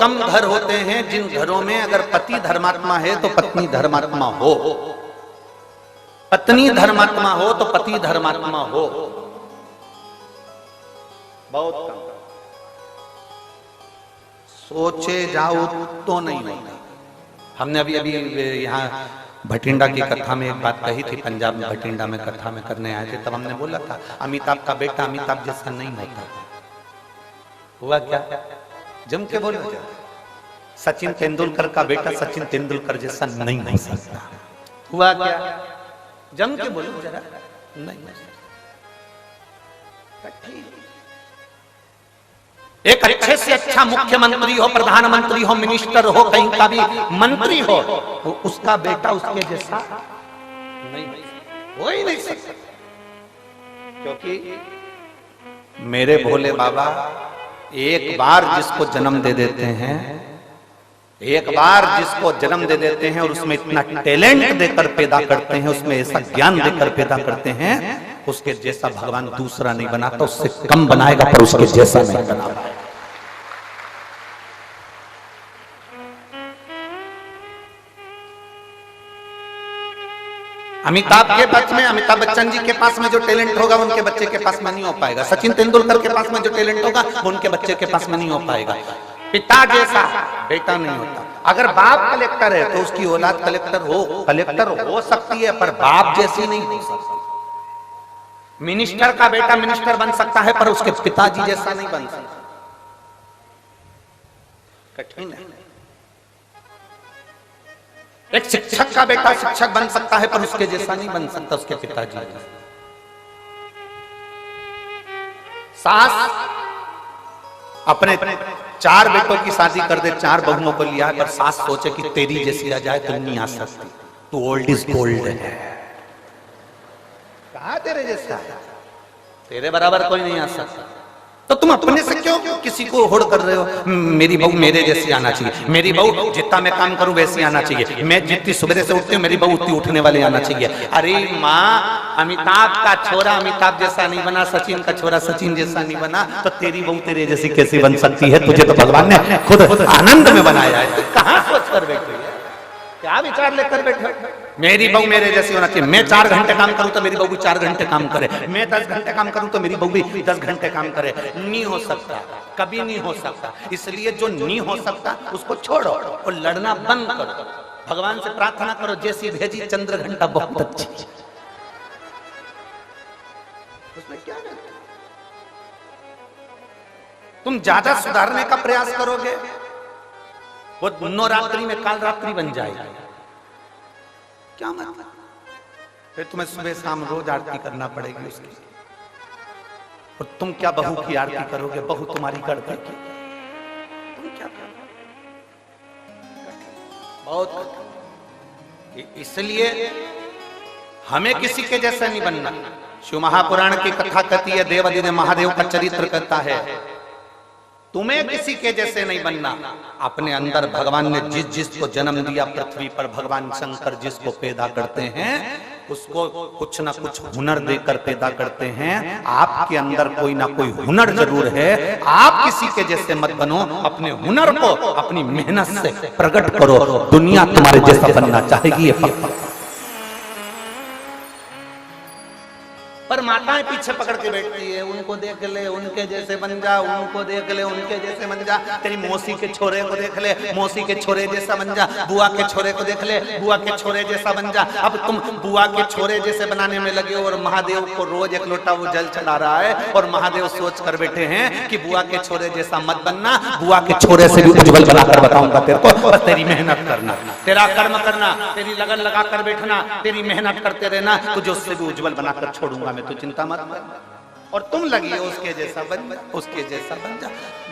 कम घर होते हैं जिन घरों में अगर पति धर्मात्मा है तो पत्नी धर्मात्मा हो, पत्नी धर्मात्मा हो तो पति धर्मात्मा हो। बहुत कम। सोचे जाओ तो नहीं होता। हमने अभी अभी यहाँ भटिंडा की कथा में एक बात कही थी, पंजाब में भटिंडा में कथा में करने आए थे, तब हमने बोला था अमिताभ का बेटा अमिताभ जैसा नहीं होता। हुआ क्या? जम के बोलो। सचिन तेंदुलकर का बेटा सचिन तेंदुलकर जैसा नहीं हो सकता। हुआ क्या? जम के बोलो जरा। नहीं। एक अच्छे से अच्छा मुख्यमंत्री हो, प्रधानमंत्री हो, मिनिस्टर हो, कहीं का भी मंत्री हो, तो उसका बेटा उसके जैसा नहीं हो ही नहीं सकता। क्योंकि मेरे भोले बाबा एक बार जिसको जन्म दे देते हैं, एक बार जिसको जन्म दे देते हैं और उसमें इतना टैलेंट देकर पैदा करते हैं, उसमें ऐसा ज्ञान देकर पैदा करते हैं, उसके जैसा भगवान दूसरा नहीं बनाता, उससे कम बनाएगा पर उसके जैसा नहीं बनाता। अमिताभ के पास में, अमिताभ बच्चन जी के पास में जो टैलेंट होगा उनके बच्चे के पास में नहीं हो पाएगा। सचिन तेंदुलकर के पास में जो टैलेंट होगा वो उनके बच्चे के पास में नहीं हो पाएगा। पिता जैसा बेटा नहीं होता। अगर बाप कलेक्टर है तो उसकी औलाद कलेक्टर हो सकती है, पर बाप जैसी नहीं हो सकती। मिनिस्टर का बेटा मिनिस्टर बन सकता है पर उसके पिताजी जैसा नहीं बन सकता। कठिन है। एक शिक्षक का बेटा शिक्षक बन सकता है पर उसके जैसा नहीं बन सकता उसके पिताजी। सास अपने 4 बेटों की शादी कर दे, 4 बहुओं को लिया, पर सास सोचे कि तेरी जैसी आ जाए तो नहीं आ सकती, तू ओल्ड इज गोल्ड है। कहा तेरे जैसा? तेरे बराबर कोई नहीं आ सकता। तो तुम अपने से क्यों किसी को होड़ कर रहे हो? मेरी बहू मेरे जैसी आना चाहिए, मेरी बहू जितना मैं काम करूं वैसी आना चाहिए, मैं जितनी सुबह से उठती हूँ मेरी बहू उतनी उठने वाली आना चाहिए। अरे माँ, अमिताभ का छोरा अमिताभ जैसा नहीं बना, सचिन का छोरा सचिन जैसा नहीं बना, तो तेरी बहू तेरे जैसी कैसे बन सकती है? तुझे तो भगवान ने खुद आनंद में बनाया है। कहाँ सोच कर बैठे, क्या विचार लेकर बैठे? मेरी बहू मेरे जैसी होना चाहिए। मैं 4 घंटे काम करूं तो मेरी बहू भी 4 घंटे काम करे, मैं 10 घंटे काम करूं तो मेरी बहू भी 10 घंटे काम करे। नहीं हो सकता, कभी नहीं हो सकता। इसलिए जो नहीं हो सकता उसको छोड़ो और लड़ना बंद करो। भगवान से प्रार्थना करो, जैसी भेजी चंद्र घंटा बहुत अच्छी। उसमें क्या है? तुम ज्यादा सुधारने का प्रयास करोगे वो नवरात्रि में काल रात्रि बन जाएगा। क्या मतलब? फिर तुम्हें सुबह शाम रोज आरती करना पड़ेगी उसकी। और तुम क्या बहू की आरती करोगे? बहू तुम्हारी कर देगी। तुम क्या करोगे? बहुत। इसलिए हमें किसी के जैसा नहीं बनना। शिव महापुराण की कथा कहती है, देवादिदेव महादेव का चरित्र कहता है तुम्हें किसी के जैसे नहीं बनना। अपने अंदर भगवान ने जिस जिसको जन्म दिया पृथ्वी पर, भगवान शंकर जिसको पैदा करते हैं उसको कुछ ना कुछ हुनर देकर पैदा करते हैं। आपके अंदर कोई ना कोई हुनर जरूर है। आप किसी के जैसे मत बनो, अपने हुनर को अपनी मेहनत से प्रकट करो। दुनिया तुम्हारे जैसा बनना चाहेगी ये पक्का। पर माताएं पीछे पकड़ के बैठती है, उनको देख ले उनके जैसे बन जा, उनको देख ले उनके जैसे बन जा, तेरी मौसी के छोरे को देख ले मौसी के छोरे जैसा बन जा, बुआ के छोरे को देख ले बुआ के छोरे जैसा बन जा। अब तुम बुआ के छोरे जैसे बनाने में लगे हो और महादेव को रोज 1 लोटा वो जल चढ़ा रहा है, और महादेव सोच कर बैठे हैं कि बुआ के छोरे जैसा मत बनना, बुआ के छोरे से भी उज्जवल बनाकर बताऊंगा तेरे को, बस तेरी मेहनत करना, तेरा कर्म करना, तेरी लगन लगा कर बैठना, तेरी मेहनत करते रहना, तुझे उससे भी उज्जवल बनाकर छोड़ूंगा मैं, तो चिंता मत कर। और तुम लगी हो उसके जैसा बन जा, उसके जैसा बन जा।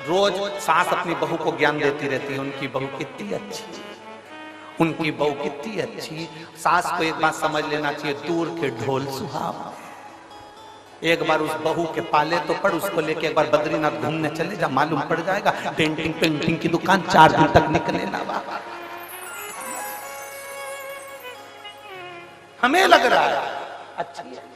रोज सास अपनी बहू को ज्ञान देती रहती है, उनकी बहू कितनी अच्छी, उनकी बहू कितनी अच्छी। सास को एक बात समझ लेना चाहिए, दूर के ढोल सुहावने। एक बार उस बहू के पाले तो पड़, उसको लेके एक बार बद्रीनाथ घूमने चले जा, मालूम पड़ जाएगा पेंटिंग पेंटिंग की दुकान 4 दिन तक निकले ना। हमें लग रहा है अच्छी है।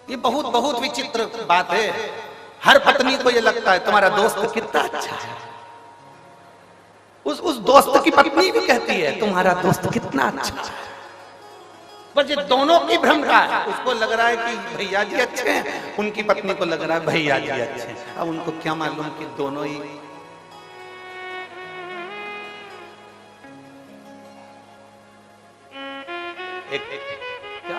ये बहुत बहुत विचित्र बात है। हर पत्नी को ये लगता है तुम्हारा दोस्त कितना अच्छा है, उस दोस्त की पत्नी भी कहती है तुम्हारा दोस्त कितना अच्छा है। बस ये दोनों की भ्रम का है। उसको लग रहा है कि भैया जी अच्छे हैं, उनकी पत्नी को लग रहा है भैया जी अच्छे हैं। अब उनको क्या मालूम कि दोनों ही क्या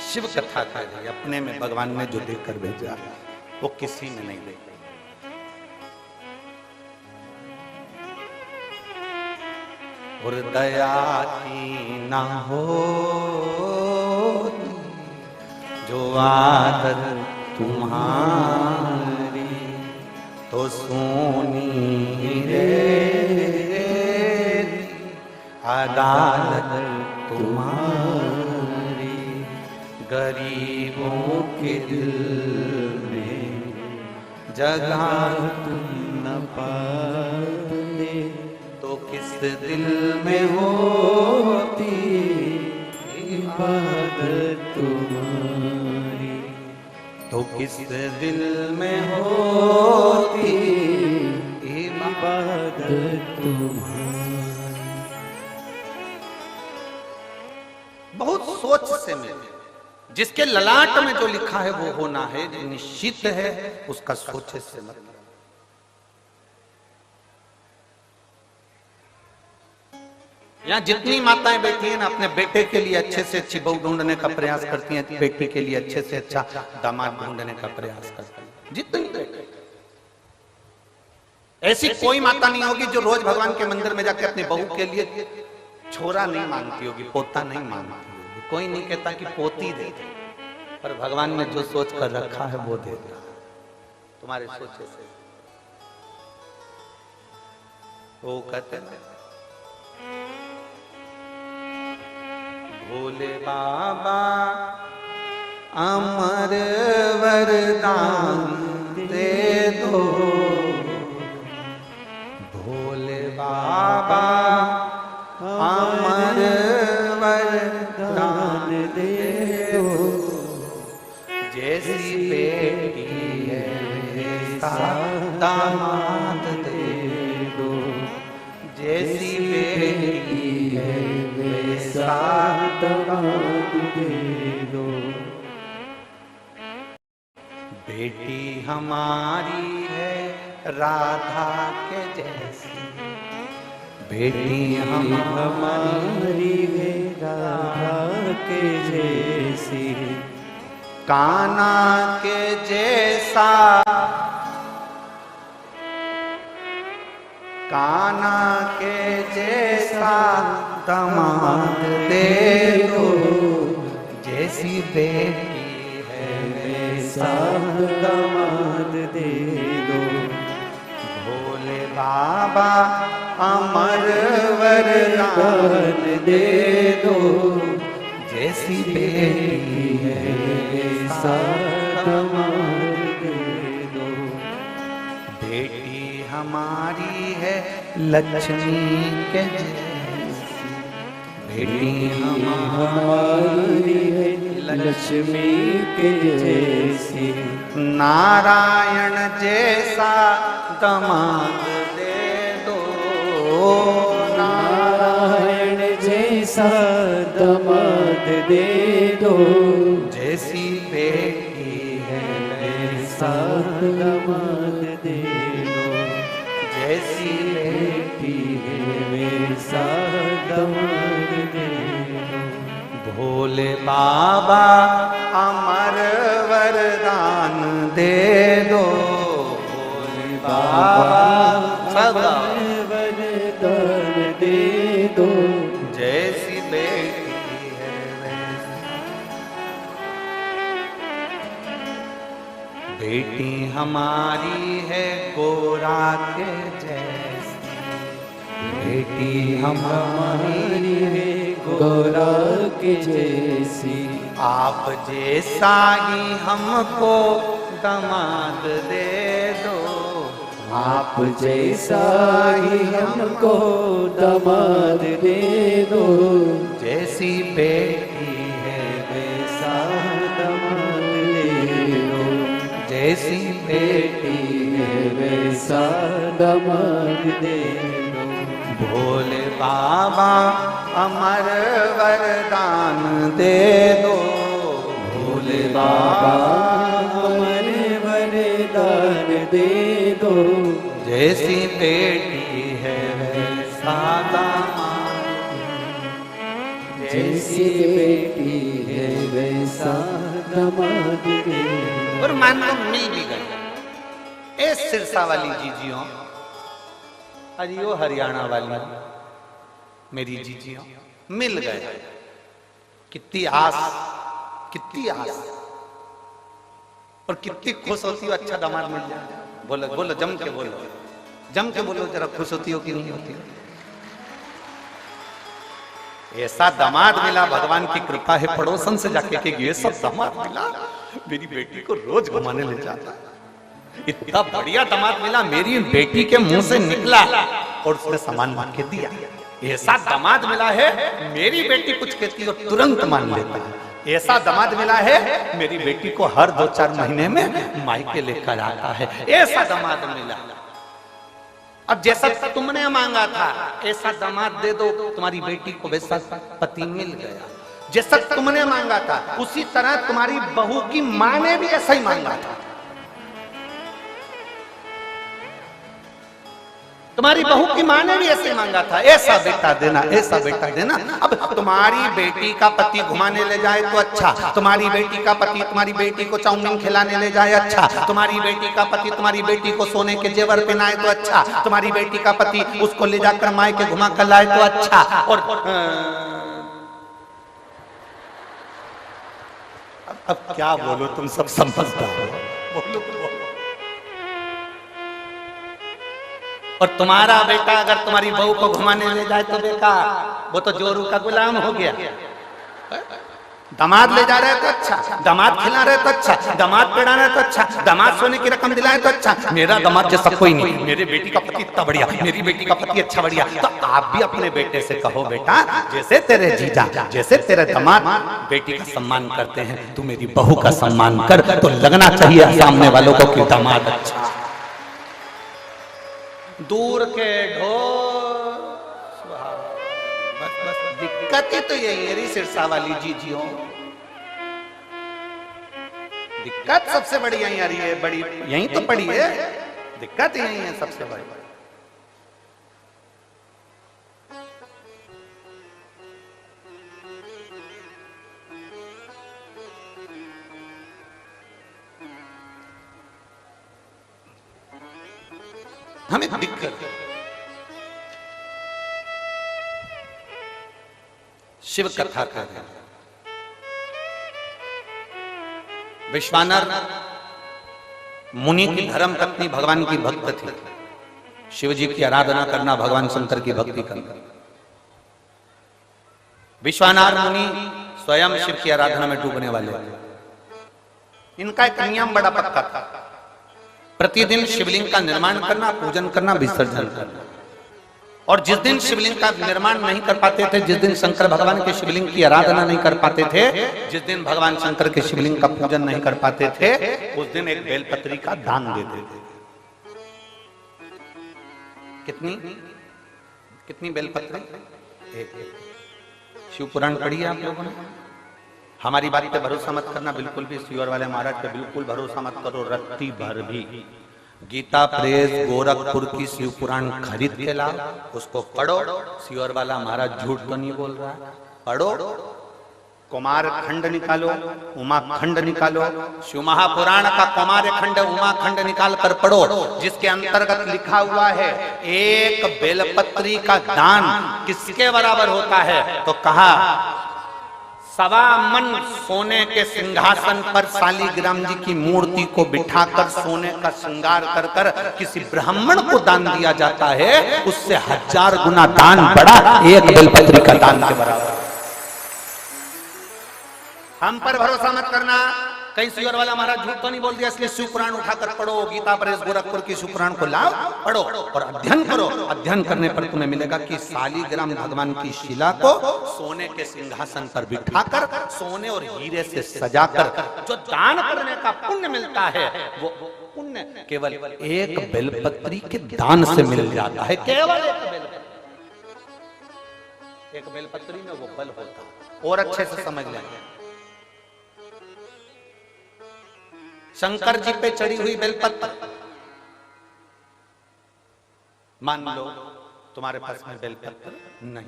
शिव कथा था जी, अपने में भगवान ने जो देकर भेजा वो किसी में नहीं देखा। और दया की ना हो जो आदत तुम्हारी तो सोनी रे अदालत तुम्हारी गरीबों के दिल में जगह तुम न पाते तो किस दिल में होती इबादत तुम्हारी, तो किस दिल में होती इबादत तुम्हारी। बहुत सोच से मिले। जिसके ललाट में जो लिखा है वो होना है, जो निश्चित है उसका सोचे से मतलब। यहाँ जितनी माताएं बैठी हैं ना, अपने बेटे के लिए अच्छे से अच्छी बहू ढूंढने का प्रयास करती हैं, बेटी के लिए अच्छे से अच्छा दामाद ढूंढने का प्रयास करती हैं। जितनी बेटे, ऐसी कोई माता नहीं होगी जो रोज भगवान के मंदिर में जाके अपनी बहू के लिए छोरा नहीं मांगती होगी, पोता नहीं मांगती होगी। कोई नहीं कहता कि पोती दे दे, पर भगवान ने जो सोच कर रखा है वो देता है तुम्हारे सोचे से। वो कहते हैं भोले बाबा अमर वरदान दे दो, भोले बाबा अमर वरदान दे दो, जैसी बेटी है वैसा दामाद दे दो, जैसी बेटी है वैसा दामाद दे दो। बेटी हमारी है राधा के जैसी, बेटी हमारी है राधा के जैसी, कान्हा के जैसा, कान्हा के जैसा दामाद दे दो, जैसी बेटी है वैसा दामाद दे दो। भोले बाबा अमर वरदान दे दो, जैसी बेटी है वैसा दामाद दे दो। बेटी हमारी है लक्ष्मी के जैसी, बेटी हमारी है लक्ष्मी के जैसी, नारायण जैसा दामाद दे दो, नारायण जैसा दामाद दे दो, जैसी बेटी है वैसा दामाद दे दो, जैसी बेटी है वैसा दामाद दे दो। भोले बाबा अमर वरदान दे दो, भोले बाबा सदा वरदान दे दो, जैसी बेटी है वैसी। बेटी हमारी है गोरा के जैसी, बेटी हमारी है गोरा के जैसी, आप जैसा ही हमको दामाद दे दो, आप जैसा ही हमको दामाद दे दो, जैसी बेटी है वैसी दामाद दे दो। भोले बाबा अमर वरदान दे दो। भोले बाबा अमर वरदान दे दो। जैसी बेटी है वैसा दामाद, जैसी बेटी है वैसा दामाद दे दो। और मान लो मिल भी गए, ए सिरसा वाली जीजियों, अरियो हरियाणा वाली मेरी जीजियों, मिल गए। कितनी आस, कितनी आस, और कितनी खुश होती हो अच्छा दामाद मिल जाए। बोलो बोलो, जम के बोलो, जम के बोलो जरा, खुश होती हो कि नहीं होती हो? ऐसा दामाद मिला, भगवान की कृपा है। पड़ोसन से जाके के ये सब दामाद मिला, मेरी बेटी को रोज घुमाने ले जाता। इतना बढ़िया दामाद मिला, मेरी बेटी के मुंह से निकला और उसने सामान मांग के दिया। ऐसा दामाद मिला है, मेरी बेटी कुछ कहती हो तुरंत मान लेता है। ऐसा दामाद मिला है, मेरी बेटी को हर 2-4 महीने में मायके लेकर आता है। ऐसा दामाद मिला। अब जैसा तुमने मांगा था ऐसा दामाद दे दो, तुम्हारी बेटी को वैसा पति मिल गया। जैसा तुमने मांगा था उसी तरह तुम्हारी बहू की मां ने भी ऐसा ही मांगा था। तुम्हारी बहू की मां ने भी ऐसे मांगा था, ऐसा बेटा देना, ऐसा बेटा देना। अब तुम्हारी बेटी का पति घुमाने ले जाए तो अच्छा, तुम्हारी बेटी का पति तुम्हारी बेटी को चाउमीन खिलाने ले जाए अच्छा, तुम्हारी बेटी का पति तुम्हारी बेटी को सोने के जेवर पहनाए तो अच्छा, तुम्हारी बेटी का पति उसको ले जाकर मायके के घुमा कर लाए तो अच्छा। और अब क्या बोलो, तुम सब समझदार हो, बोलो बोलो। और तुम्हारा बेटा अगर तुम्हारी बहू को घुमाने ले जाए तो बेकार, वो तो जोरू का गुलाम हो गया। दामाद ले जा रहे तो अच्छा, दामाद खिला रहे तो अच्छा, दामाद पढ़ा रहे तो अच्छा, दामाद सोने की रकम दिलाए तो अच्छा। मेरा दामाद जैसा कोई नहीं, मेरे बेटी का पति इतना बढ़िया, मेरी बेटी का पति अच्छा बढ़िया। तो आप भी अपने बेटे से कहो, बेटा जैसे तेरे जीजा, जैसे तेरे दामाद बेटी का सम्मान करते हैं, तू मेरी बहू का सम्मान कर। तो लगना चाहिए सामने वालों को कि दामाद अच्छा। दूर के ढोल, बस बस दिक्कत ही तो यही है सिरसा वाली जीजियों। दिक्कत सबसे बड़ी यही आ रही है, बड़ी यही तो पड़ी है, दिक्कत यही है सबसे बड़ी। हमें दिक्कत शिव कथा कर रहे हैं। विश्वानर मुनि की धर्म पत्नी भगवान की भक्त थी। शिव जी की आराधना करना, भगवान शंकर की भक्ति करना। विश्वानर मुनि स्वयं शिव की आराधना में डूबने वाले। इनका एक नियम बड़ा पक्का था, प्रतिदिन शिवलिंग का निर्माण करना, पूजन करना, विसर्जन करना। और जिस दिन शिवलिंग का निर्माण नहीं कर पाते थे, जिस दिन शंकर भगवान के शिवलिंग की आराधना नहीं कर पाते थे, जिस दिन भगवान शंकर के शिवलिंग का पूजन नहीं कर पाते थे, उस दिन एक बेलपत्री का दान देते थे। कितनी कितनी बेलपत्री? एक। शिव पुराण पढ़ी है आप लोगों ने? हमारी बात पे भरोसा मत करना, बिल्कुल भी। सीवर वाले महाराज पे बिल्कुल भरोसा मत करो, रत्ती भर भी। गीता प्रेस गोरखपुर की शिव पुराण खरीद के लाओ, उसको पढ़ो। सीवर वाला महाराज झूठ तो नहीं बोल रहा, पढ़ो। कुमार खंड निकालो, उमा खंड निकालो, शिव महापुराण का कुमार खंड, उमा खंड निकाल कर पढ़ो, जिसके अंतर्गत लिखा हुआ है एक बेलपत्री का दान किसके बराबर होता है? तो कहा 1.25 मन सोने के सिंहासन पर शालिग्राम जी की मूर्ति को बिठाकर सोने का श्रृंगार कर कर किसी ब्राह्मण को दान दिया जाता है, उससे 1000 गुना दान बड़ा एक बेलपत्री का दान के बराबर। हम पर भरोसा मत करना, कहीं सीवर वाला महाराज झूठ तो नहीं बोल दिया, इसलिए शिव पुराण उठाकर पढ़ो। गीता प्रेस गोरखपुर की शिव पुराण को लाओ, पढ़ो और अध्ययन करो। अध्ययन करने पर तुम्हें मिलेगा कि शालिग्राम भगवान की शिला को सोने के सिंहासन पर बिठाकर, सोने और हीरे से सजाकर जो दान करने का पुण्य मिलता है, वो पुण्य पुण्य केवल एक बेलपत्री के दान से मिल जाता है। केवल एक बेलपत्री में वो बल होता है। और अच्छे से समझ लेंगे, शंकर जी पे चढ़ी हुई बेलपत्र, मान लो तुम्हारे पास में बेलपत्र नहीं,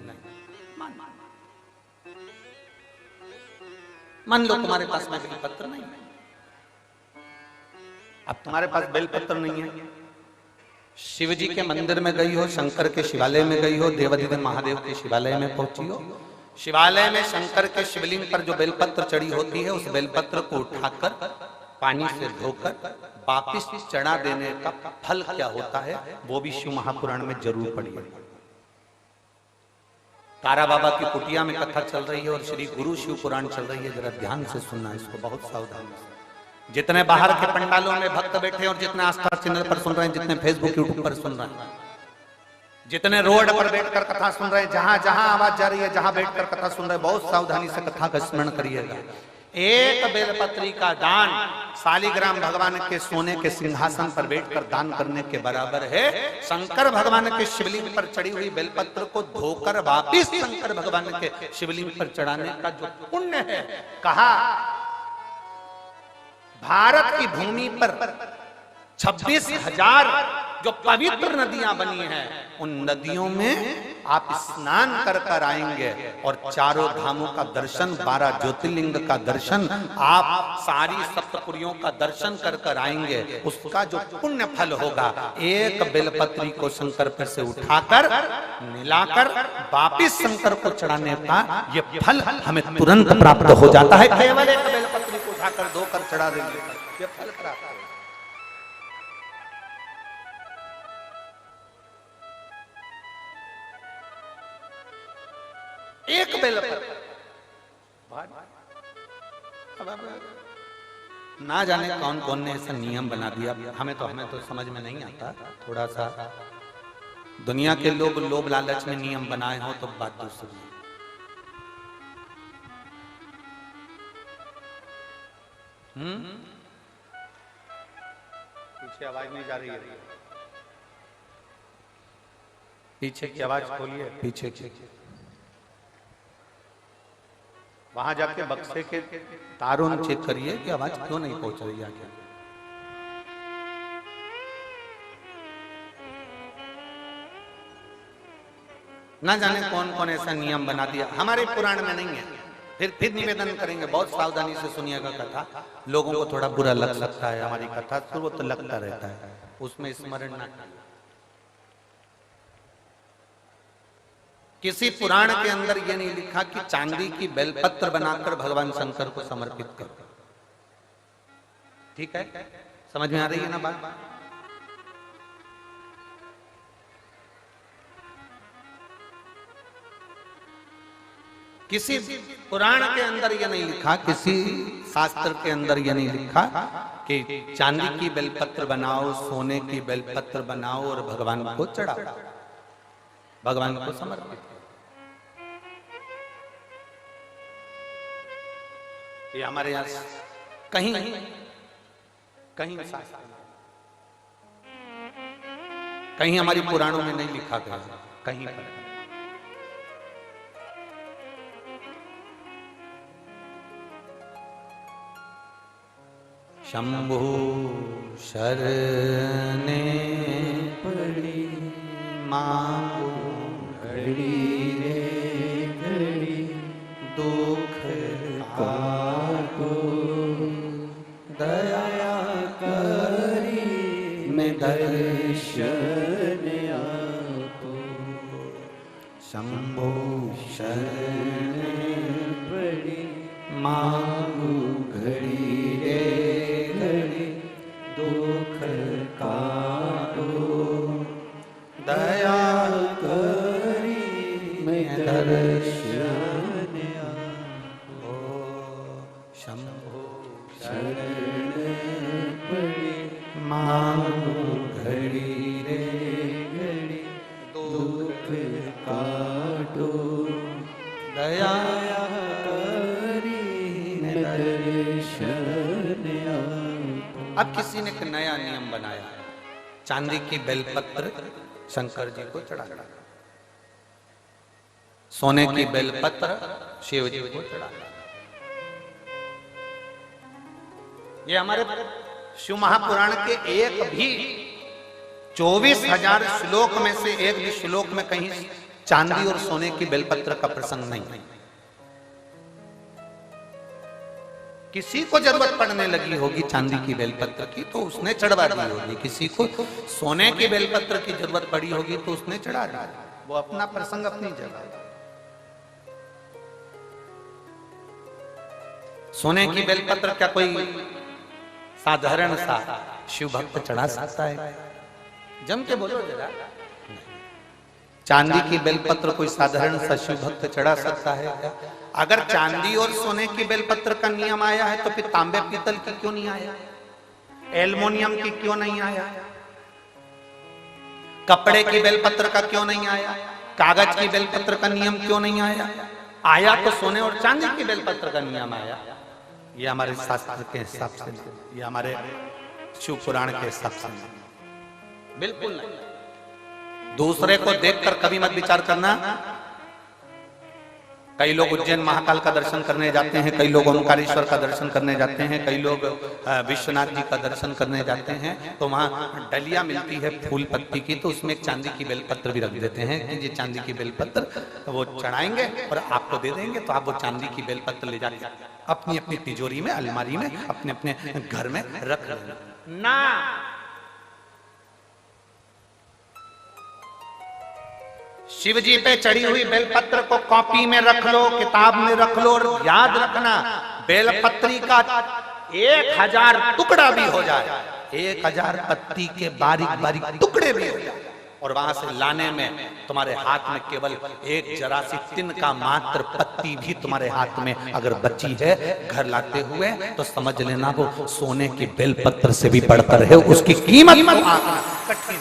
मान लो तुम्हारे पास में बेलपत्र नहीं, अब तुम्हारे पास बेलपत्र नहीं है, शिव जी के मंदिर में गई हो, शंकर के शिवालय में गई हो, देवाधिदेव महादेव के शिवालय में पहुंची हो, शिवालय में शंकर के शिवलिंग पर जो बेलपत्र चढ़ी होती है, उस बेलपत्र को उठाकर पानी से धोकर वापिस चढ़ा देने का फल क्या होता है, वो भी शिव महापुराण में जरूर पढ़िए। तारा बाबा की कुटिया में कथा चल रही है और श्री गुरु शिव पुराण चल रही है, जरा ध्यान से सुनना इसको, बहुत सावधानी से। जितने बाहर के पंडालों में भक्त बैठे और जितने आस्था चैनल पर सुन रहे हैं, जितने फेसबुक यूट्यूब पर सुन रहे हैं, जितने रोड पर बैठकर कथा सुन रहे हैं, जहां जहां आवाज जा रही है, जहां बैठकर कथा सुन रहे हैं, बहुत सावधानी से कथा का स्मरण करिएगा। एक बेलपत्री का दान शालिग्राम भगवान के सोने के सिंहासन पर बैठकर दान करने के बराबर है। शंकर भगवान के शिवलिंग पर चढ़ी हुई बेलपत्र को धोकर वापिस शंकर भगवान के शिवलिंग पर चढ़ाने का जो पुण्य है, कहा भारत की भूमि पर 26,000 जो पवित्र नदियां बनी हैं, उन नदियों में आप स्नान कर कर आएंगे और चारों धामों का दर्शन, 12 ज्योतिर्लिंग का दर्शन, आप सारी सप्तपुरियों का दर्शन कर कर आएंगे। उसका जो पुण्य फल होगा, एक बेलपत्री को शंकर पर से उठाकर मिलाकर वापिस शंकर को चढ़ाने का ये फल हमें तुरंत प्राप्त हो जाता है। केवल एक बेलपत्री को उठाकर धोकर चढ़ा देंगे, ये फल प्राप्त होगा। एक बेलपत्र, ना जाने कौन कौन ने ऐसा नियम बना दिया, हमें तो समझ में नहीं आता। थोड़ा सा दुनिया के लोग लोभ लालच में नियम बनाए हो तो बात दूसरी है। पीछे आवाज नहीं जा रही है, पीछे की आवाज खोलिए, पीछे की। वहां जाके बक्से के तारों में चेक करिए कि आवाज क्यों नहीं पहुंच रही है। ना जाने कौन कौन ऐसा नियम बना दिया, हमारे पुराण में नहीं है। फिर निवेदन करेंगे, बहुत सावधानी से सुनिएगा कथा। लोगों को थोड़ा बुरा लग सकता है हमारी कथा, तो वो तो लगता रहता है, उसमें स्मरण ना करें। किसी पुराण के अंदर यह नहीं लिखा कि चांदी की बेलपत्र बनाकर भगवान शंकर को समर्पित करो। ठीक है, समझ में आ रही है ना बात? किसी पुराण के अंदर यह नहीं लिखा, किसी शास्त्र के अंदर यह नहीं लिखा कि चांदी की बेलपत्र बनाओ, सोने की बेलपत्र बनाओ और भगवान को चढ़ाओ, भगवान को समर्पित करो। ये हमारे यहां कहीं कहीं कहीं हमारी पुराणों में नहीं लिखा गया, कहीं पर। शंभु शरणे पड़ी मां घड़ी रे घड़ी, दुख काटो दया करी मैं दर्शन आपको। शंभु शरण पड़ी मांगू घड़ी रे घड़ी, दुख काटो दया करी मैं दर्शन आपको। शंभु शरण पड़ी मांगू घड़ी रे घड़ी, दुख काटो दया करी मैं दर्शन आपको। अब किसी ने एक नया नियम बनाया, चांदी की बेलपत्र शंकर जी को चढ़ा, सोने की बेलपत्र शिव जी को चढ़ा। ये हमारे शिव महापुराण के एक भी 24,000 श्लोक में से एक भी श्लोक में कहीं चांदी और सोने की बेलपत्र का प्रसंग नहीं है। किसी को जरूरत पड़ने लगी होगी चांदी की बेलपत्र की तो उसने चढ़वा दी होगी, किसी को सोने की बेलपत्र की जरूरत पड़ी होगी तो उसने चढ़ा दी। वो अपना प्रसंग अपनी जगह। सोने की बेलपत्र क्या कोई साधारण सा शिव भक्त चढ़ा सकता है? जम के बोलो जरा। चांदी की बेलपत्र कोई साधारण सा शिव भक्त चढ़ा सकता है क्या? अगर चांदी और सोने की बेलपत्र का नियम आया है तो फिर तांबे पीतल की क्यों नहीं आया? एल्युमिनियम की क्यों नहीं आया? कपड़े की बेलपत्र का क्यों नहीं आया? कागज की बेलपत्र का नियम क्यों नहीं आया? आया तो सोने और चांदी की बेलपत्र का नियम आया। ये हमारे शास्त्र के हिसाब से, ये हमारे शिव पुराण के हिसाब से बिल्कुल नहीं। दूसरे को देखकर कभी मत विचार करना। कई लोग उज्जैन महाकाल का दर्शन करने जाते हैं, कई लोग ओमकारेश्वर का दर्शन करने जाते हैं, कई लोग विश्वनाथ जी का दर्शन करने जाते हैं, तो वहां डलिया मिलती है फूल पत्ती की, तो उसमें एक चांदी की बेलपत्र भी रख देते हैं कि ये चांदी की बेलपत्र वो चढ़ाएंगे और आपको दे देंगे, तो आप वो चांदी की बेलपत्र ले जाके अपनी अपनी तिजोरी में, अलमारी में, अपने अपने घर में रख लेना ना। शिव जी पे चढ़ी हुई बेलपत्र को कॉपी में रख लो, किताब में रख लो, और याद रखना बेलपत्री का 1000 टुकड़ा भी हो जाए, 1000 पत्ती के बारीक बारीक टुकड़े भी हो जाए, और वहां से लाने में तुम्हारे हाथ में केवल एक जरा सी तिनका मात्र पत्ती भी तुम्हारे हाथ में अगर बची है घर लाते हुए, तो समझ लेना वो सोने की बेलपत्र से भी बढ़कर है। उसकी कीमत कठिन,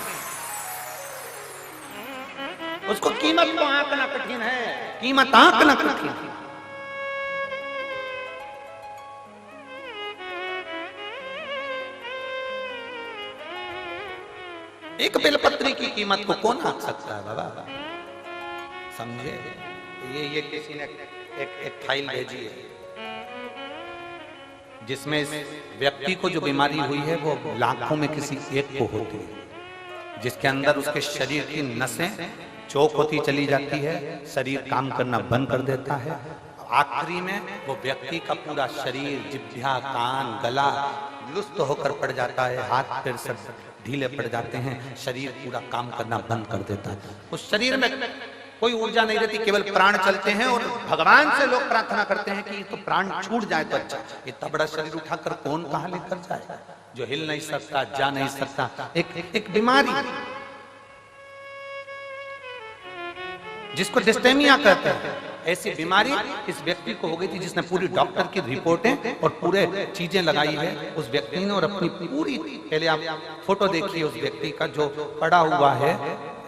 उसको कीमत को आंकना कठिन है, कीमत आंकना कठिन है। एक बेलपत्री की कीमत को कौन आंक सकता है बाबा? समझे? ये किसी ने एक फाइल भेजी है जिसमें इस व्यक्ति को जो बीमारी हुई है वो लाखों में किसी एक को होती है, जिसके अंदर उसके शरीर की नसें चौक होती चली जाती है, शरीर काम करना बंद कर देता है, आखिरी में वो व्यक्ति का पूरा शरीर, जिह्वा, कान, गला लुप्त होकर पड़ जाता है, हाथ पैर सब ढीले पड़ जाते हैं, शरीर पूरा काम करना बंद कर देता है। उस शरीर में कोई ऊर्जा नहीं रहती, केवल प्राण चलते हैं, और भगवान से लोग प्रार्थना करते हैं कि तो प्राण छूट जाए तो अच्छा। इतना बड़ा शरीर उठाकर कौन कहां लेकर जाए? जो हिल नहीं सकता, जा नहीं सकता, एक बीमारी जिसको डिस्टेमिया कहते हैं, ऐसी बीमारी इस व्यक्ति को हो गई थी, जिसने पूरी डॉक्टर की रिपोर्टें और पूरे चीजें लगाई है उस व्यक्ति ने, और अपनी पूरी, पहले आप फोटो देखिए उस व्यक्ति का जो पड़ा हुआ है,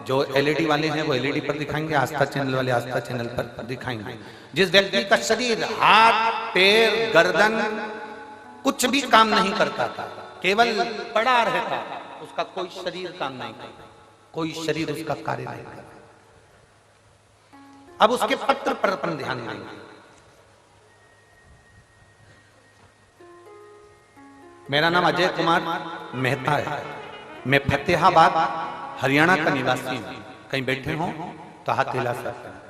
जो एलईडी वाले हैं वो एलईडी पर दिखाएंगे, आस्था चैनल वाले आस्था चैनल पर दिखाएंगे। जिस व्यक्ति का शरीर, हाथ, पैर, गर्दन कुछ भी काम नहीं करता था, केवल पड़ा रहता, उसका कोई शरीर काम नहीं करता, कोई शरीर उसका कार्य नहीं करता। अब उसके पत्र पर अपन ध्यान देंगे। मेरा नाम अजय कुमार मेहता है, मैं फतेहाबाद हरियाणा का निवासी हूं। कहीं बैठे हो तो हाथ हिला सकते हैं।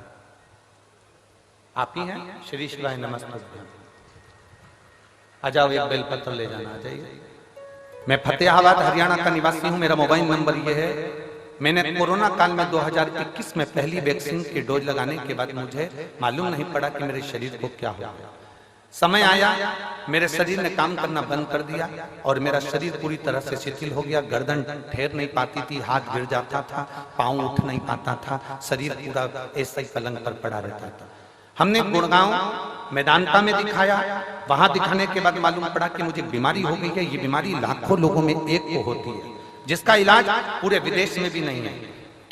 आप ही हैं? श्री शिवाय नमस्ते। आ जाओ, एक बेलपत्र ले जाना, आ जाइए। मैं फतेहाबाद हरियाणा का निवासी हूं। मेरा मोबाइल नंबर ये है। मैंने कोरोना काल में 2021 में पहली वैक्सीन की डोज लगाने के बाद मुझे मालूम नहीं पड़ा कि मेरे शरीर को क्या हो गया। समय आया, मेरे शरीर ने काम करना बंद कर दिया और मेरा शरीर पूरी तरह से शिथिल हो गया। गर्दन ठहर नहीं पाती थी, हाथ गिर जाता था, पांव उठ नहीं पाता था, शरीर पूरा ऐसा ही पलंग पर पड़ा रहता था। हमने गुड़गांव मैदानता में दिखाया। वहां दिखाने के बाद मालूम पड़ा कि मुझे बीमारी हो गई है। ये बीमारी लाखों लोगों में एक को होती है, जिसका इलाज पूरे विदेश में भी नहीं है।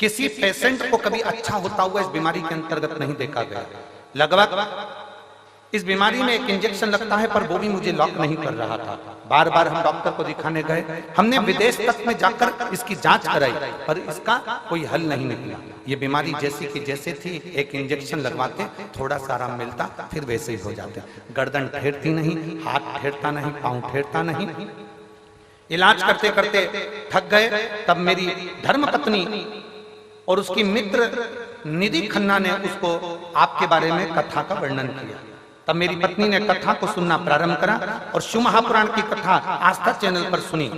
किसी पेशेंट को कभी अच्छा होता हुआ इस बीमारी के अंतर्गत नहीं देखा गया। लगभग इस बीमारी में एक इंजेक्शन लगता है, पर वो भी मुझे लॉक नहीं कर रहा था। बार बार हम डॉक्टर को दिखाने गए, हमने विदेश तक में जाकर इसकी जांच कराई, पर इसका कोई हल नहीं निकला। ये बीमारी जैसी की जैसे थी, एक इंजेक्शन लगवाते थोड़ा सा आराम मिलता, फिर वैसे ही हो जाते। गर्दन ठेरती नहीं, हाथ ठेरता नहीं, पांव ठेरता नहीं। इलाज करते करते थक गए। तब मेरी धर्मपत्नी और उसकी मित्र निधि खन्ना ने उसको आपके बारे में कथा का वर्णन किया। तब मेरी पत्नी ने कथा को सुनना प्रारंभ करा और शिव महापुराण की कथा आस्था चैनल पर सुनी।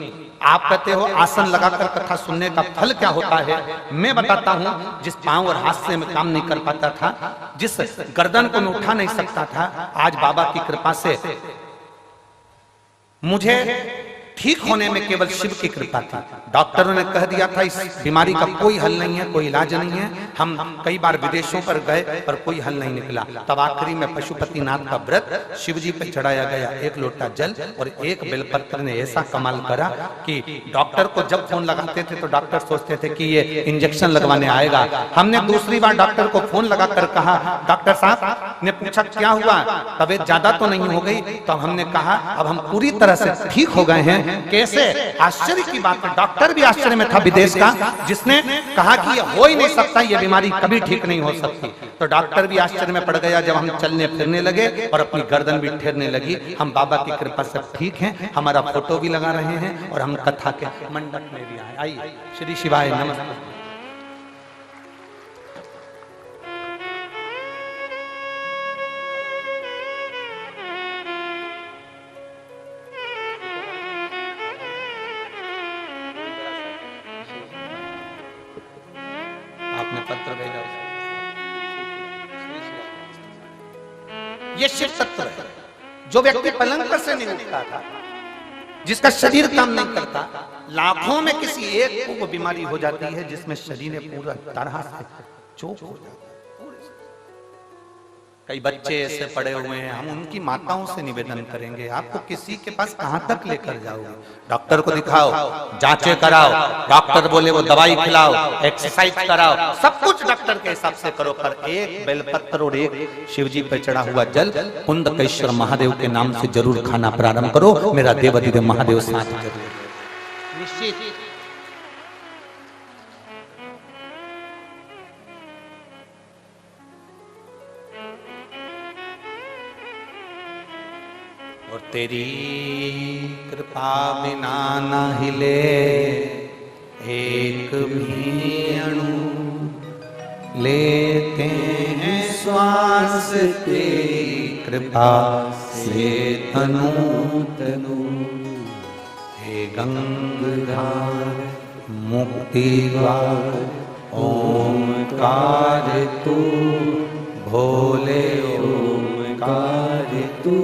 आप कहते हो आसन लगाकर कथा सुनने का फल क्या होता है, मैं बताता हूं। जिस पांव और हाथ से मैं काम नहीं कर पाता था, जिस गर्दन को मैं उठा नहीं सकता था, आज बाबा की कृपा से मुझे ठीक होने में केवल शिव की कृपा थी। डॉक्टरों ने कह दिया था इस बीमारी का कोई हल नहीं है, कोई इलाज नहीं है। हम कई बार विदेशों पर गए, पर कोई हल नहीं निकला। तब आखिरी में पशुपतिनाथ का व्रत शिव जी पे चढ़ाया गया, 1 लोटा जल और 1 बेलपत्र ने ऐसा कमाल करा कि डॉक्टर को जब फोन लगाते थे तो डॉक्टर सोचते थे कि ये इंजेक्शन लगवाने आएगा। हमने दूसरी बार डॉक्टर को फोन लगाकर कहा, डॉक्टर साहब ने पूछा क्या हुआ, तबीयत ज्यादा तो नहीं हो गई? तब हमने कहा अब हम पूरी तरह से ठीक हो गए हैं। कैसे? आश्चर्य की बात है, डॉक्टर भी आश्चर्य में था विदेश का, जिसने कहा कि ये हो ही नहीं सकता, ये बीमारी कभी ठीक नहीं हो सकती। तो डॉक्टर भी आश्चर्य में पड़ गया जब हम चलने फिरने लगे और अपनी गर्दन भी ठेरने लगी। हम बाबा की कृपा से ठीक हैं, हमारा फोटो भी लगा रहे हैं और हम कथा के मंडप में भी आए। आइए, श्री शिवाय नमस्ते। आपने पत्र भेजा, ये शिव तत्व है। जो व्यक्ति पलंग पर से नहीं उठता था, जिसका शरीर काम नहीं करता, लाखों में किसी एक को वो बीमारी हो जाती है जिसमें शरीर पूरा तरह से चोक हो जाता है। कई बच्चे ऐसे पड़े हुए हैं, हम उनकी माताओं से निवेदन करेंगे, आपको किसी के पास कहां तक लेकर जाओगे? डॉक्टर को दिखाओ, जांचें कराओ, डॉक्टर बोले वो दवाई खिलाओ, एक्सरसाइज कराओ, सब कुछ डॉक्टर के हिसाब से करो, पर एक बेलपत्र और एक शिवजी पर चढ़ा हुआ जल कुंदकेश्वर महादेव के नाम से जरूर खाना प्रारंभ करो। मेरा देवाधिदेव महादेव साथ जरूर निश्चित। और तेरी कृपा बिना न हिले एक भी अणु, लेते हैं श्वास तेरी कृपा से तनु तनु। हे गंगाधार मुक्ति द्वार ओमकार तू, भोले ओमकार तू।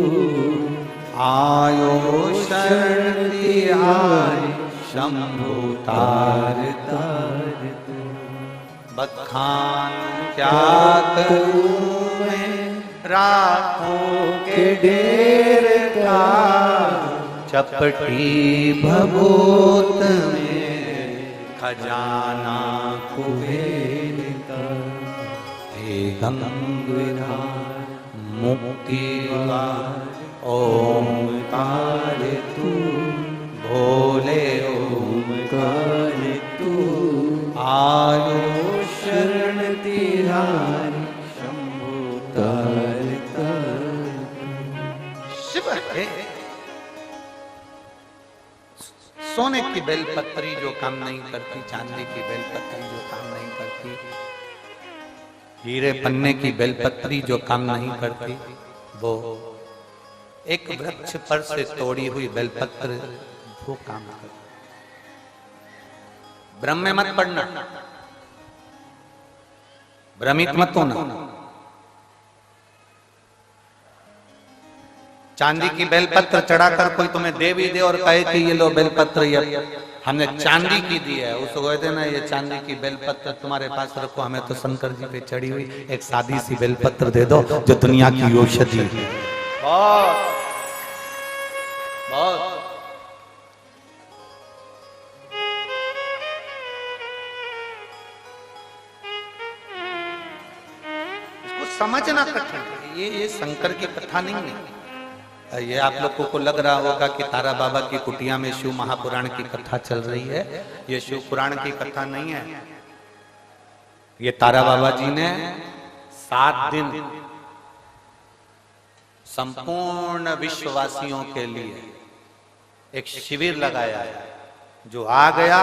आयो शरण तिहारी शंभु तार तार। बखान क्या करूं मैं राखों के ढेर का, चपटी भभूत में खजाना कुबेर का। हे गंगाधार मुक्ति द्वार ओमकार तू, भोले ओमकार तू। आयो शरण तिहारी शंभु तार तार। शिव है। सोने की बेलपत्री जो काम नहीं करती, चांदी की बेलपत्री जो काम नहीं करती, हीरे पन्ने की बेलपत्री जो काम नहीं करती, वो एक वृक्ष पर से तोड़ी हुई बेलपत्र वो काम करती। ब्रह्म में मत पड़ना, भ्रमित मत होना। चांदी की बेलपत्र चढ़ाकर कोई तुम्हें दे भी दे और कहे कि ये लो बेलपत्र, ये हमने चांदी की दी है, उसको कहते ना ये चांदी की बेलपत्र तुम्हारे पास रखो, हमें तो शंकर जी पे चढ़ी हुई एक सादी सी बेलपत्र दे दो जो दुनिया की औषधि है। बहुत बहुत समझना कठिन है। ये शंकर की कथा नहीं है। ये आप लोगों को लग रहा होगा कि तारा बाबा की कुटिया में शिव महापुराण की कथा चल रही है। ये शिव पुराण की कथा नहीं है। ये तारा बाबा जी ने 7 दिन संपूर्ण विश्ववासियों के लिए एक शिविर लगाया है। जो आ गया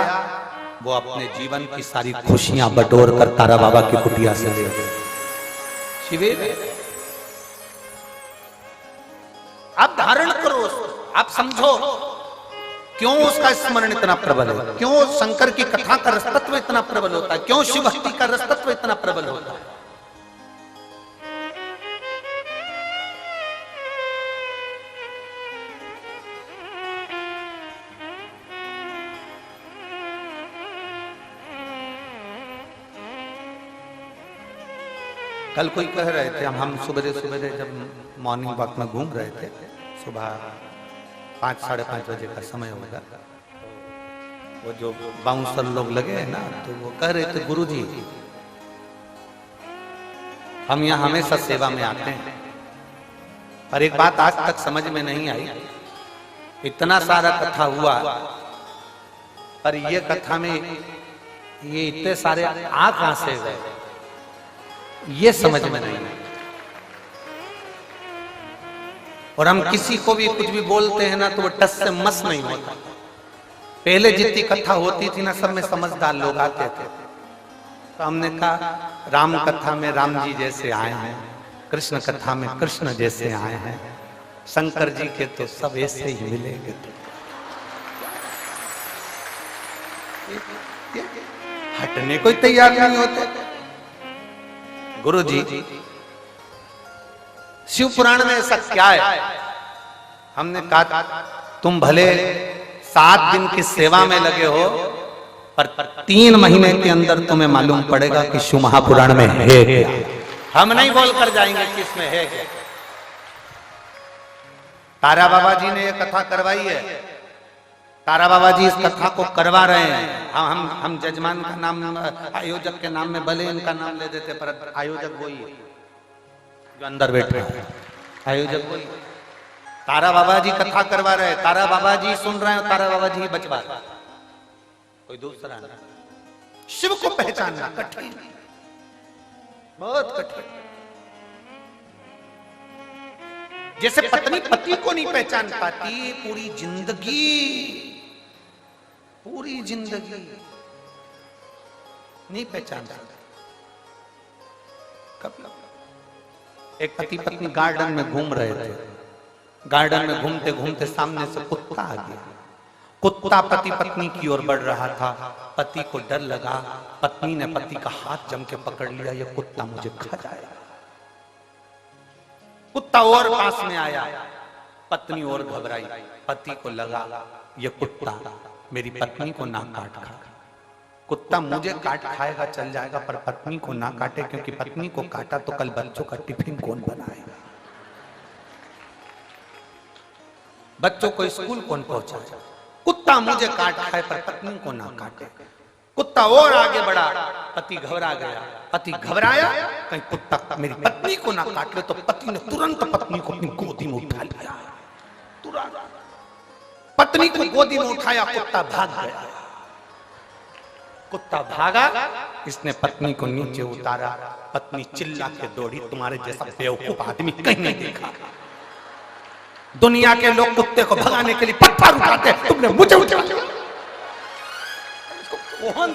वो अपने जीवन की सारी खुशियां बटोर कर तारा बाबा की कुटिया से ले गए। शिविर आप धारण करो उसको, आप समझो क्यों उसका स्मरण इतना प्रबल है, क्यों शंकर की कथा का रसतत्व इतना प्रबल होता है, क्यों शिव भक्ति का रसतत्व इतना प्रबल होता है। कल कोई कह रहे थे, हम सुबह जब मॉर्निंग वॉक में घूम रहे थे, सुबह 5 साढ़े 5 बजे का समय होगा, वो जो बाउंसर लोग लगे हैं ना, तो वो कह रहे थे गुरुजी हम यहाँ हमेशा सेवा में आते हैं, पर एक बात आज तक समझ में नहीं आई, इतना सारा कथा हुआ पर ये कथा में ये इतने सारे आ कहां से गए, ये समझ में नहीं। और हम किसी को भी कुछ भी बोलते हैं ना तो वो टस से मस नहीं होता। पहले जितनी कथा होती थी ना, सब में समझदार लोग आते थे, तो हमने कहा राम कथा में राम जी जैसे आए हैं, कृष्ण कथा में कृष्ण जैसे आए हैं, शंकर जी के तो सब ऐसे ही मिलेंगे। हटने को तैयार नहीं होते। गुरु जी शिव पुराण में ऐसा क्या है? हमने कहा तुम भले 7 दिन की सेवा में लगे हो, पर 3 महीने के अंदर तुम्हें मालूम पड़ेगा कि शिव महापुराण में है क्या। हम नहीं बोल कर जाएंगे कि इसमें है क्या। तारा बाबा जी ने यह कथा करवाई है, तारा बाबा जी इस कथा को करवा रहे हैं। हम जजमान का नाम, आयोजक के नाम में भले इनका नाम ले देते, पर आयोजक वही है जो अंदर बैठे हैं, आयोजक वही। तारा बाबा जी कथा करवा रहे हैं, तारा बाबा जी सुन रहे हैं, तारा बाबा जी बचवा रहे हैं, कोई दूसरा नहीं। शिव को पहचानना कठिन, बहुत कठिन। जैसे पत्नी पति को नहीं पहचान पाती, पूरी जिंदगी नहीं पहचान सकती। एक पति पत्नी गार्डन में घूम रहे थे, गार्डन में घूमते घूमते सामने से कुत्ता आ गया। कुत्ता पति पत्नी की ओर बढ़ रहा था, पति को डर लगा, पत्नी ने पति का हाथ जम के पकड़ लिया, ये कुत्ता मुझे खा जाएगा। कुत्ता और पास में आया, पत्नी और घबराई, पति को लगा ये कुत्ता मेरी पत्नी को ना काट खा, कुत्ता मुझे काट खाएगा चल जाएगा, पर पत्नी को ना काटे, क्योंकि पत्नी को काटा तो कल बच्चों का टिफिन कौन बनाएगा, बच्चों को स्कूल कौन पहुंचाएगा। कुत्ता मुझे काट खाए पर पत्नी को ना काटे। कुत्ता और आगे बढ़ा, पति घबरा गया, पति घबराया कहीं कुत्ता मेरी पत्नी को ना काट ले, तो पति ने तुरंत पत्नी को अपनी गोदी में उठा लिया। तुरंत पत्नी को गोदी में उठाया, कुत्ता भाग गया। कुत्ता भागा, इसने पत्नी को नीचे उतारा, पत्नी चिल्ला के दौड़ी, तुम्हारे जैसा बेवकूफ आदमी कहीं नहीं देखा। दुनिया के लोग कुत्ते को भगाने के लिए पत्थर उठाते, तुमने मुझे उठा लिया। कौन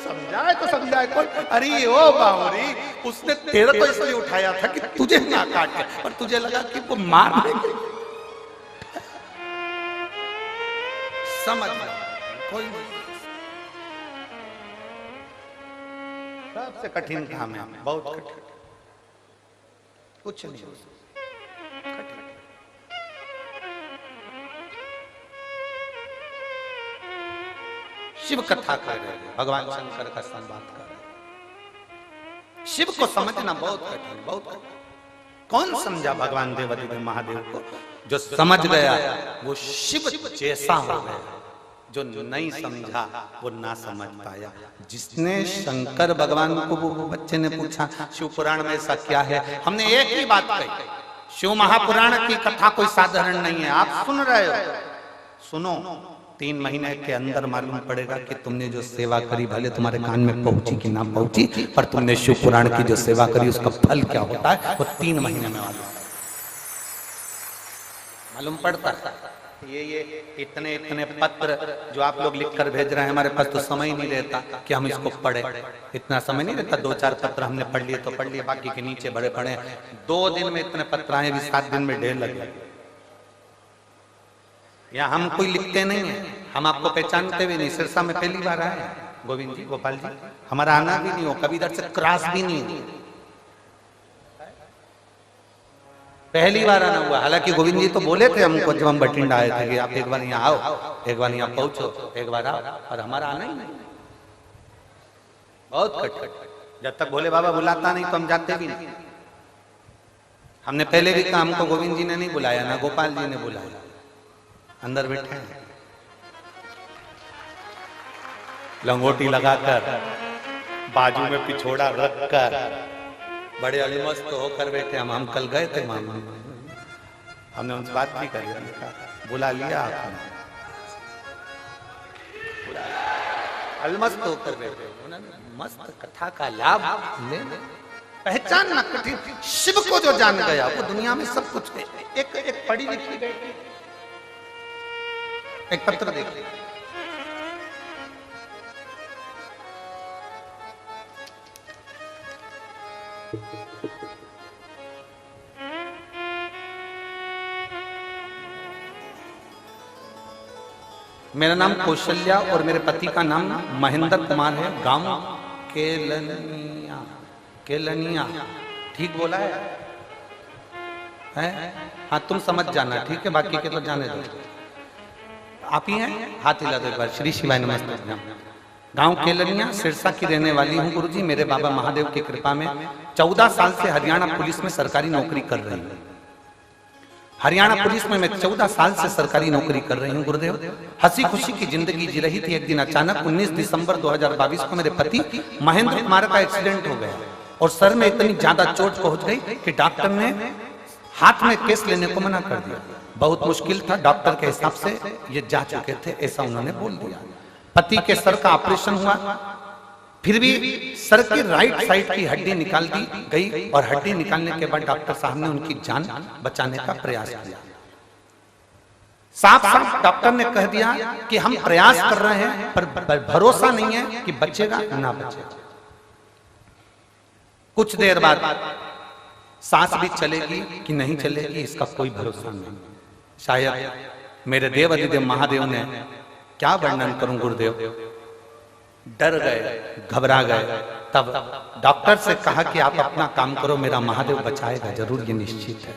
समझाए तो समझाए कोई। अरे ओ बावरी, उसने तेरे को इसलिए उठाया था कि तुझे ना काटे, पर तुझे लगा कि वो मार देंगे। समझ कोई सबसे कठिन काम है, बहुत कठिन, कुछ नहीं कठिन। शिव कथा कर रहे हैं, भगवान शंकर का संवाद कर रहे हैं। शिव को समझना बहुत कठिन, बहुत कठिन। कौन समझा भगवान देवाधिदेव महादेव को? जो समझ गया वो शिव जैसा हो गया। जो नहीं समझा वो ना समझ पाया। जिसने शंकर भगवान को, वो बच्चे ने पूछा शिव पुराण में ऐसा क्या है, हमने एक ही बात कही, शिव महापुराण की कथा कोई साधारण नहीं है। आप सुन रहे हो, सुनो, 3 महीने के अंदर मालूम पड़ेगा कि तुमने जो सेवा करी, भले तुम्हारे कान में पहुंची कि ना पहुंची, पर तुमने शिव पुराण की जो सेवा करी उसका फल क्या होता है वो 3 महीने में मालूम पड़ता है। ये इतने पत्र जो आप लोग लिखकर भेज रहे हैं, हमारे पास तो समय नहीं रहता कि हम इसको पढ़े, इतना समय नहीं रहता। 2-4 पत्र हमने पढ़ लिए तो पढ़ लिए, बाकी के नीचे बड़े पढ़े। 2 दिन में इतने पत्र आए, भी 7 दिन में ढेर लगे। या हम कोई लिखते नहीं है, हम आपको पहचानते भी नहीं। सिरसा में पहली बार आए गोविंद जी, गोपाल जी, हमारा आना भी नहीं हो, कभी इधर से क्रॉस भी नहीं हो, पहली बार आना हुआ। हालांकि गोविंद जी तो बोले थे हमको जब हम बठिंडा आए थे कि आप एक बार यहाँ आओ, एक बार यहाँ पहुंचो, एक बार आओ, और हमारा आना ही नहीं। बहुत कठिन, जब तक भोले बाबा बुलाता नहीं तो हम जाते भी नहीं। हमने पहले भी कहा, हमको गोविंद जी ने नहीं बुलाया, ना गोपाल जी ने बुलाया, अंदर बैठे हैं लंगोटी लगाकर, बाजू में पिछोड़ा रखकर, बड़े अलमस्त होकर बैठे। हम कल गए थे मामा, हमने उनसे बात भी करी, बुला लिया आपने, अलमस्त होकर बैठे। मस्त कथा का लाभ ले, पहचानना कठिन। शिव को जो जान गया वो दुनिया में सब कुछ है। एक पढ़ी लिखी गई, एक पत्र देखिए, मेरा नाम कौशल्या और मेरे पति का नाम महेंद्र कुमार है। गांव केलनिया, ठीक बोला है? हाँ, तुम समझ जाना, ठीक है, बाकी के तो जाने दो। आप ही हैं? हाथ हिला दो एक बार। श्री शिवाय नमस्ते। गांव केलनिया, सिरसा की रहने वाली हूँ गुरुजी। मेरे बाबा महादेव की कृपा में 14 साल से हरियाणा पुलिस में सरकारी नौकरी कर रही हूँ। हरियाणा पुलिस में मैं 14 साल से सरकारी नौकरी कर रही हूँ गुरुदेव। हंसी खुशी की जिंदगी जी रही थी। एक दिन अचानक 19 दिसंबर 2022 को मेरे पति महेंद्र कुमार का एक्सीडेंट हो गया और सर में इतनी ज्यादा चोट पहुंच गई कि डॉक्टर ने हाथ में केस लेने को मना कर दिया। बहुत मुश्किल था, डॉक्टर के हिसाब से ये जा चुके थे, ऐसा उन्होंने बोल दिया। पति के सर का ऑपरेशन हुआ, फिर भी सर की राइट साइड की हड्डी निकाल दी गई और हड्डी निकालने के बाद डॉक्टर साहब ने उनकी जान बचाने का प्रयास किया। साफ साफ डॉक्टर ने कह दिया कि हम प्रयास कर रहे हैं पर भरोसा नहीं है कि बचेगा ना बचेगा। कुछ देर बाद सांस भी चलेगी कि नहीं चलेगी इसका कोई भरोसा नहीं। शायद मेरे देव अधिदेव महादेव ने, क्या वर्णन करूं गुरुदेव, डर गए, घबरा गए। तब डॉक्टर से कहा कि आप अपना काम करो, मेरा महादेव बचाएगा जरूर, ये निश्चित है।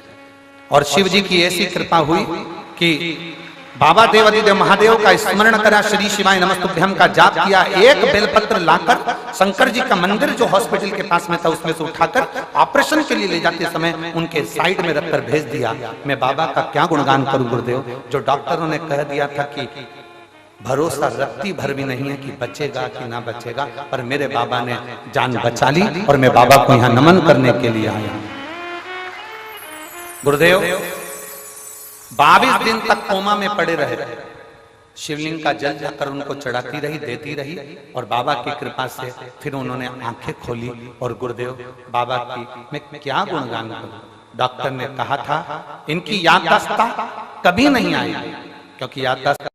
और शिव जी की ऐसी कृपा हुई कि बाबा देवादिदेव महादेव का स्मरण करा, श्री शिवाय नमस्तुभ्यम का जाप किया। एक बेलपत्र लाकर शंकर जी का मंदिर जो हॉस्पिटल के पास में था उसमें से उठाकर ऑपरेशन के लिए ले जाते समय उनके साइड में रखकर भेज दिया। मैं बाबा का क्या गुणगान करूं गुरुदेव, जो डॉक्टरों ने कह दिया था कि भरोसा रत्ती भर भी नहीं है कि बचेगा कि ना बचेगा, पर मेरे बाबा ने जान बचा ली और मैं बाबा को यहाँ नमन करने के लिए आया। गुरुदेव 22 दिन तक कोमा में पड़े रहे। शिवलिंग का जल जाकर उनको चढ़ाती रही, देती रही और बाबा की कृपा से फिर उन्होंने आंखें खोली। और गुरुदेव बाबा की मैं क्या गुणगान करूं। डॉक्टर ने कहा था इनकी याददाश्त कभी नहीं आई, क्योंकि याददाश्त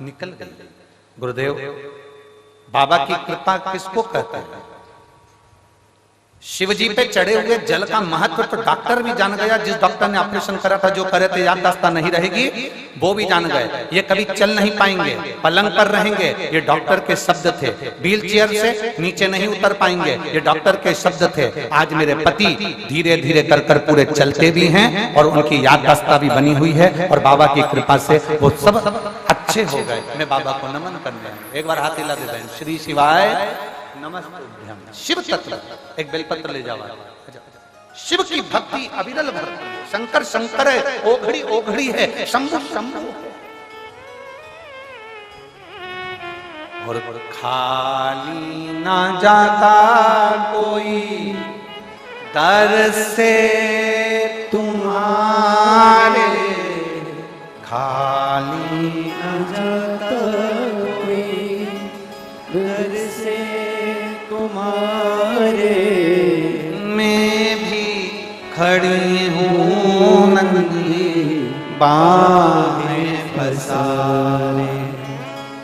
निकल गई। गुरुदेव बाबा की कृपा किसको कहते हैं? शिव जी पे चढ़े हुए जल का महत्व तो डॉक्टर भी जान गया। जिस डॉक्टर ने ऑपरेशन करा था, जो करे थे याददाश्त नहीं रहेगी, वो भी जान गए। ये कभी चल नहीं पाएंगे, पलंग पर रहेंगे, ये डॉक्टर के शब्द थे। व्हील चेयर से नीचे नहीं उतर पाएंगे, ये डॉक्टर के शब्द थे। आज मेरे पति धीरे धीरे कर कर पूरे चलते भी हैं और उनकी याददाश्त भी बनी हुई है और बाबा की कृपा से वो सब अच्छे हो गए। मैं बाबा को नमन करने आया। एक बार हाथ हिला देते हैं, श्री शिवाय नमस्तुभ्यम। शिव तत्व एक बेलपत्र ले जाओ। शिव की भक्ति अविरल भरती है। शंकर शंकर है, ओघड़ी ओघड़ी है, शंभु शंभु है। और खाली ना जाता कोई दर से तुम्हारे, खाली न जाता कोई दर से तुम्हारे। मैं भी खड़ी हूँ नंगी बाहें पसारे,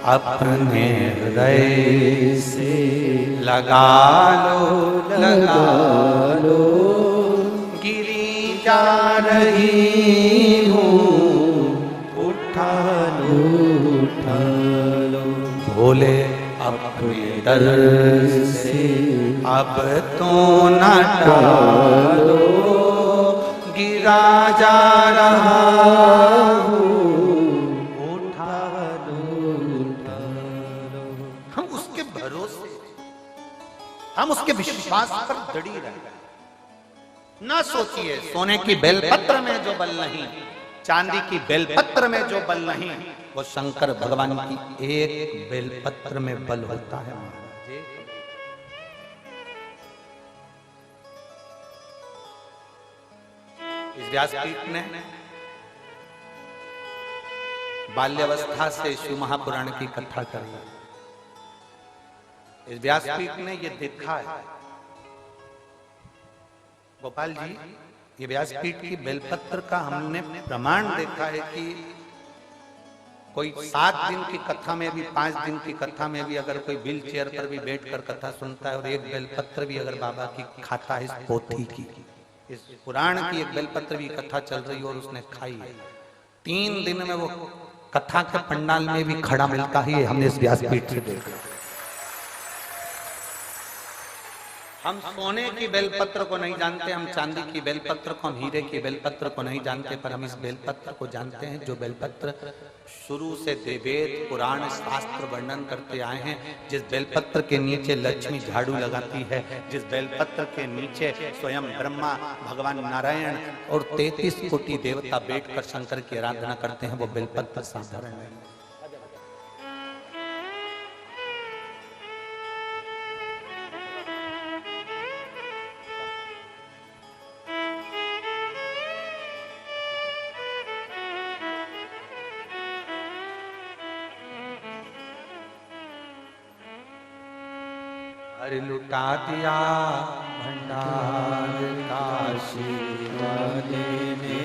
अपने हृदय से लगा लगा लो, गिरी जा रही हूँ उठा लो, उठा लो। भोले अपने दर से अब तो न टालो, गिरा जा रहा हूँ उठा लो, उठा लो। हम उसके भरोसे, हम उसके विश्वास पर जड़ी रहे। ना सोचिए सोने की बेलपत्र में जो बल नहीं, चांदी की बेलपत्र में जो बल नहीं, वो शंकर भगवान की एक बेलपत्र में बल होता है। इस व्यासपीठ ने बाल्यावस्था से शिव महापुराण की कथा करी। इस व्यासपीठ ने ये देखा है, गोपाल जी, ये व्यासपीठ की बेलपत्र का हमने प्रमाण देखा है कि कोई 7 दिन की कथा में भी, 5 दिन की कथा में भी अगर कोई व्हील चेयर पर भी बैठकर कथा सुनता है और एक बेलपत्र भी अगर बाबा की खाता है, इस पोथी की, इस पुराण की एक बेलपत्र भी कथा चल रही और उसने खाई है, 3 दिन में वो कथा के पंडाल में भी खड़ा मिलता है। हमने इस व्यासपीठ से देखा। हम सोने की बेलपत्र को नहीं जानते, हम चांदी की बेलपत्र को, हम हीरे की बेलपत्र को नहीं जानते, पर हम इस बेलपत्र को जानते हैं जो बेलपत्र शुरू से वेद पुराण शास्त्र वर्णन करते आए हैं। जिस बेलपत्र के नीचे लक्ष्मी झाड़ू लगाती है, जिस बेलपत्र के नीचे स्वयं ब्रह्मा, भगवान नारायण और 33 कोटि देवता बैठकर शंकर की आराधना करते हैं, वो बेलपत्र साधारण नहीं। अरे लुटा दिया भंडार काशी वाले ने,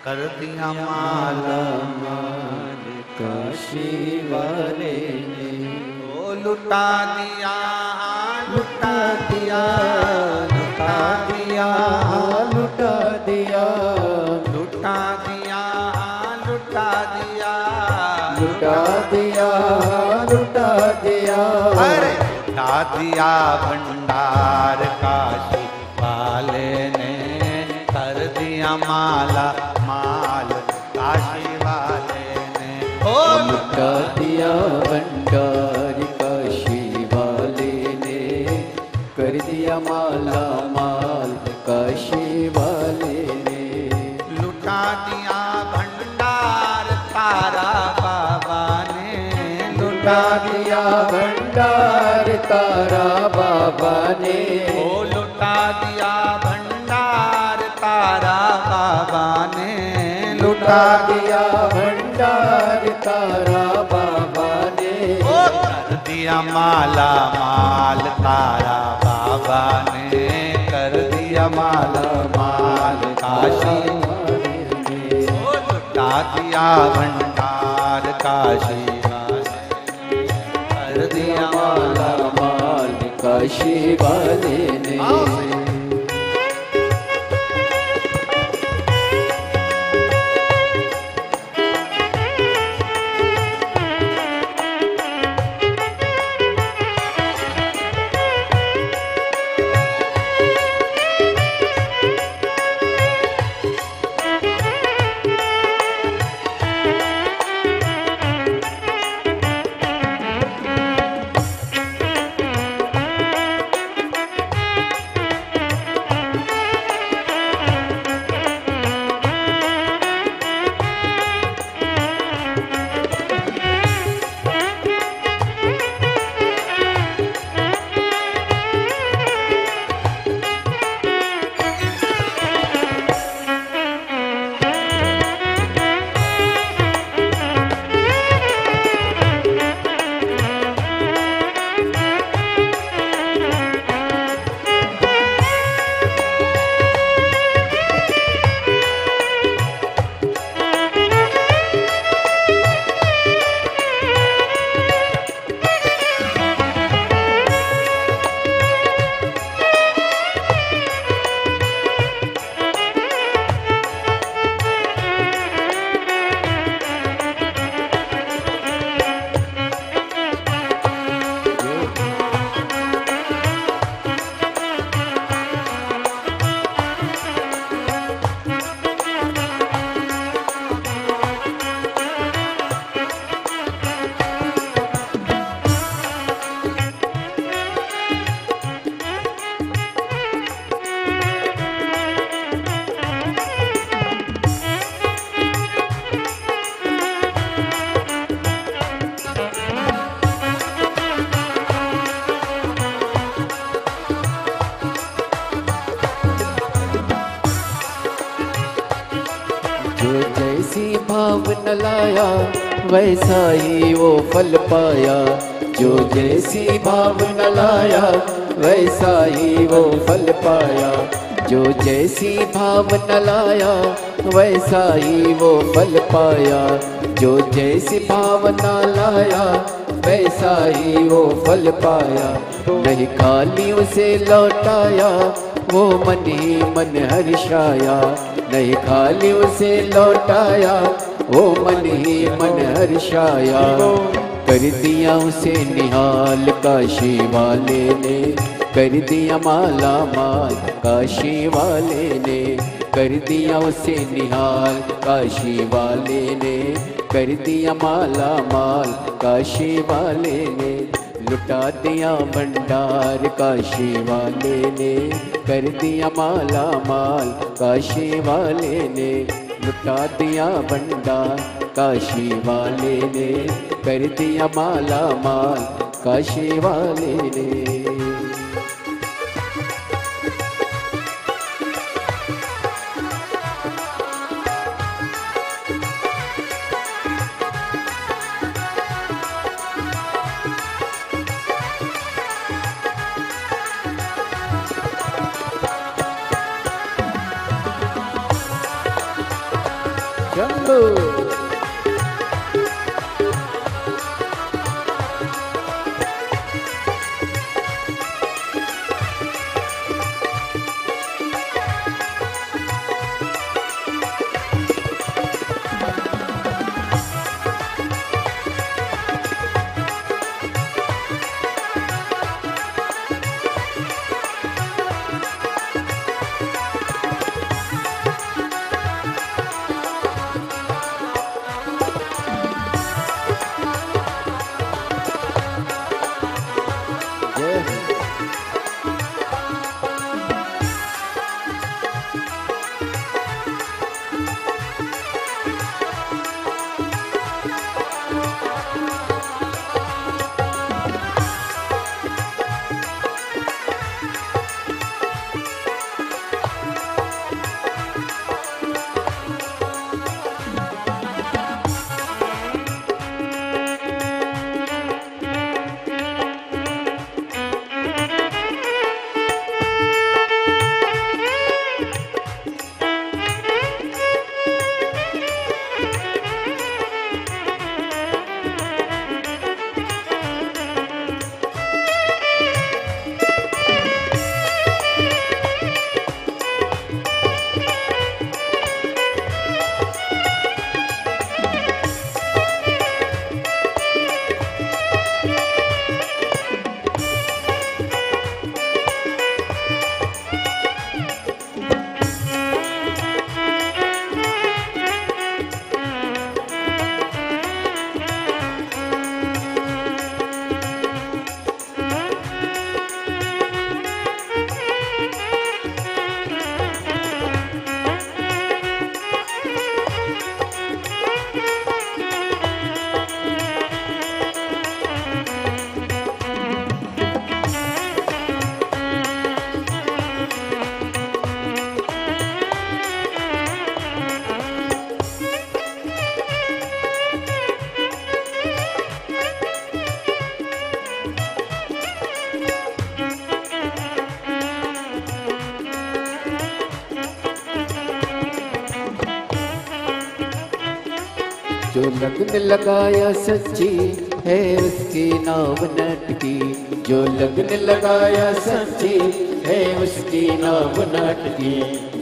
कर दिया माला माल काशी वाले ने। ओ लुटा दिया, लुटा दिया, लुटा दिया, लुटा दिया, लुटा दिया, लुटा दिया, लुटा दिया, लुटा दिया। अरे लुटा दिया भंडार काशी वाले ने, कर दिया माला माल काशी वाले ने। ओ लुटा दिया भंडार काशी वाले ने, कर दिया माला माल काशी वाले ने। लुटा दिया भंडार तारा बाबा ने, लुटा दिया भंडार तारा बाबा ने। ओ लुटा दिया भंडार तारा बाबा ने, लुटा दिया भंडार तारा बाबा ने। ओ कर दिया माला माल तारा बाबा ने, कर दिया माला माल काशी वाले ने। ओ लुटा दिया भंडार काशी वाले ने, कर दिया माला माल काशी वाले ने। जो जैसी भावना लाया वैसा ही वो फल पाया। जो जैसी भावना लाया वैसा ही वो फल पाया। जो जैसी भावना लाया वैसा ही वो फल पाया। जो जैसी भावना लाया वैसा ही वो फल पाया। नहीं खाली उसे लौटाया वो मन ही मन हर्षाया। नहीं खाली उसे लौटाया वो मन ही मन हर्षाया। कर दिया उसे निहाल काशी वाले ने, कर दिया माला माल काशी वाले ने। कर दिया उसे निहाल काशी वाले ने, कर दिया माला माल काशी वाले ने। लुटा दिया भंडार काशी वाले ने, कर दिया माला माल काशी वाले ने। लुटा दिया भंडार काशी वाले ने, कर दिया माला माल काशी वाले ने। शंभू जो लगन लगाया सच्ची है उसकी नाव नटकी। जो लगन लगाया सच्ची है उसकी नाव नटकी।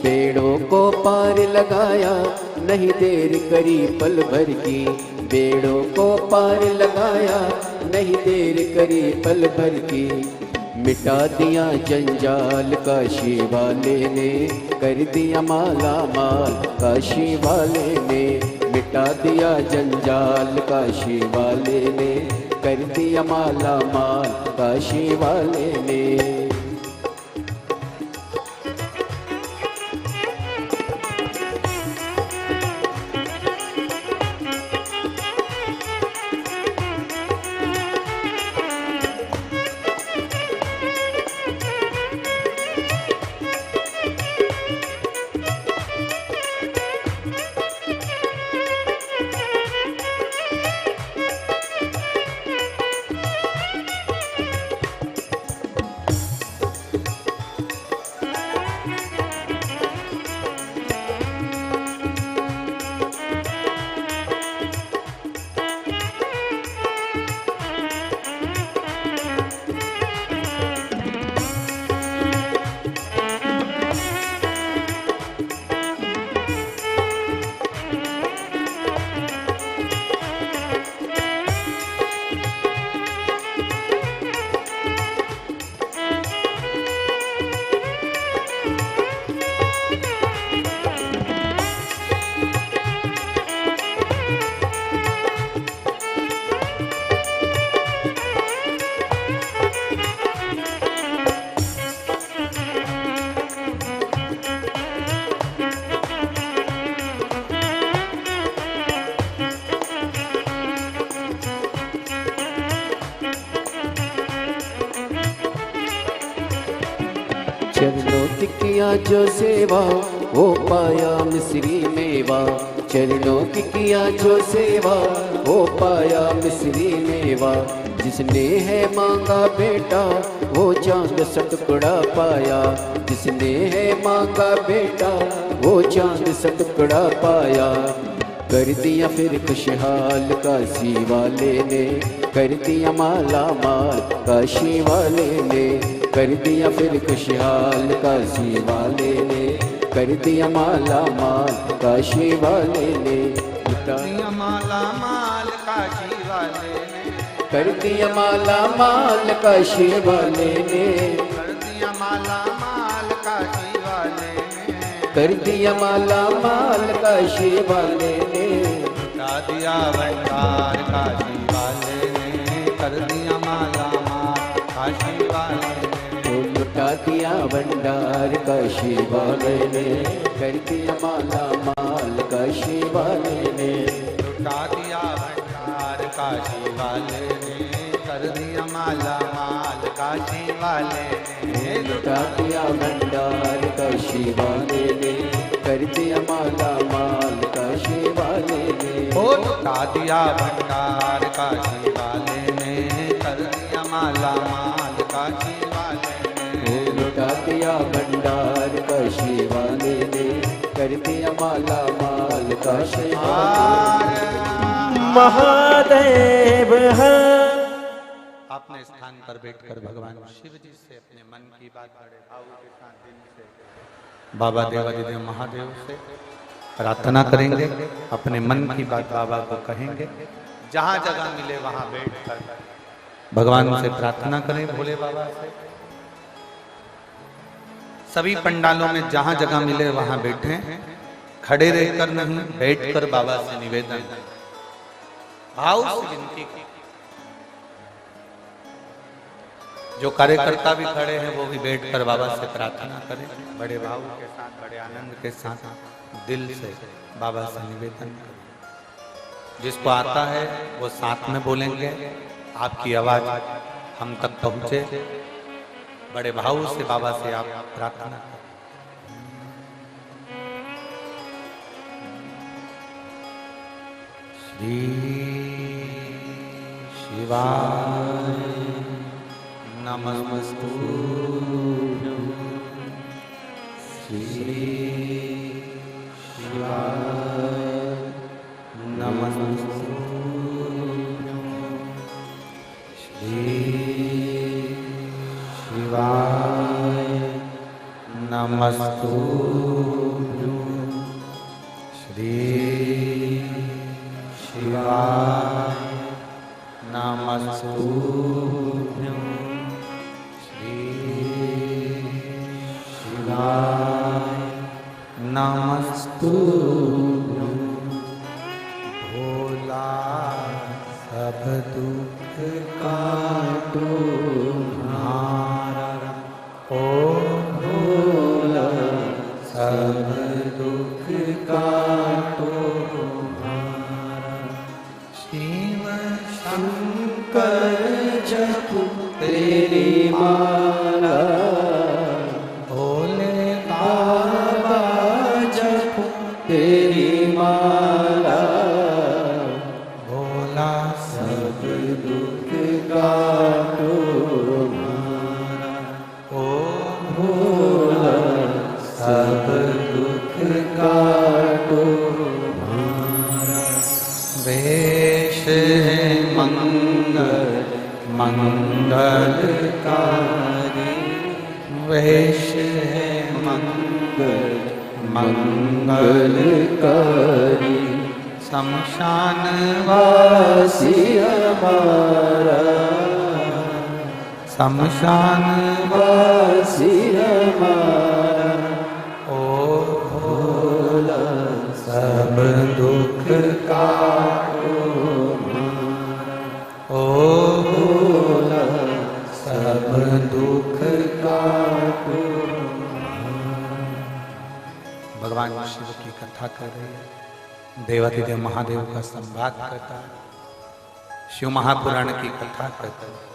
बेड़ों को पार लगाया नहीं देर करी पल भर की। बेड़ों को पार लगाया नहीं देर करी पल भर की। मिटा दिया जंजाल काशी वाले ने, कर दिया माला माल काशी वाले ने। मिटा दिया जंजाल काशी वाले ने, कर दिया माला माल काशी वाले ने। चरणों की किया जो सेवा वो पाया मिस्री मेवा। चरणों की किया जो सेवा वो पाया मिस्री मेवा। जिसने है मांगा बेटा वो चांद सा टुकड़ा पाया। जिसने है मांगा बेटा वो चांद सा टुकड़ा पाया। कर दिया फिर खुशहाल काशी वाले ने, कर दिया माला माल काशी वाले ने। कर दिया फिर खुशहाल काशी वाले ने, कर दिया माला माल काशी वाले ने। दिया माला माल काशी वाले ने, कर दिया माला माल काशी वाले ने। कर दिया माला माल काशी वाले ने, कर दिया माला माल काशी वाले ने। लुटा दिया भंडार काशी वाले ने, कर दिया माला माल काशी वाले ने। लुटा दिया भंडार काशी वाले ने, कर दिया माला माल काशी वाले ने। लुटा दिया भंडार काशी वाले ने, कर दिया माला माल काशी वाले ने। लुटा दिया भंडार काशी वाले ने, कर दिया माला माल काशी वाले ने। ओ लुटा दिया भंडार काशी वाले ने, कर दिया माला माल काशी वाले ने। लुटा दिया भंडार काशी वाले ने, कर दिया माला माल काशी वाले ने। महादेव है। अपने स्थान पर बैठकर भगवान शिव जी से अपने मन की बात बड़े भाव के साथ दिल से बाबा देवादिदेव महादेव से प्रार्थना करेंगे। अपने मन की बात बाबा को कहेंगे। जहां जगह मिले वहां बैठकर भगवान से प्रार्थना करें, भोले बाबा से। सभी पंडालों में जहां जगह मिले वहां बैठे, खड़े रहकर नहीं, बैठकर बाबा से निवेदन भाव से विनती की। जो कार्यकर्ता भी खड़े हैं वो भी बैठकर बाबा से प्रार्थना करें, बड़े भाव के साथ, बड़े आनंद के साथ, दिल से बाबा से निवेदन करें। जिसको आता है वो साथ में बोलेंगे, आपकी आवाज हम तक पहुंचे। बड़े भाव से बाबा से आप प्रार्थना करें। श्री शिवाय नमस्तु। श्री शिवाय नमस्तु। श्री शिवाय नमस्तु। श्री शिवाय नमस्तु। नमस्तु। भोला सब दुख काटो हमारा, ओ भोला सब दुख काटो हमारा। शिव शंकर जपो तेरी माला, तेरी माला। भोला सब दुख काटो हमारा, ओ भोला सब दुख काटो हमारा। वेश है मंगल मंगलकारी, वेश है मंगल मंगलकारी। शमशान वासी हमारा, शमशान वासी हमारा। ओ भोला सब दुख काटो हमारा, ओ भोला सब दुख काटो। भगवान शिव की कथा कर रही है, देवादिदेव महादेव का संवाद करता है, शिव महापुराण की कथा करता है।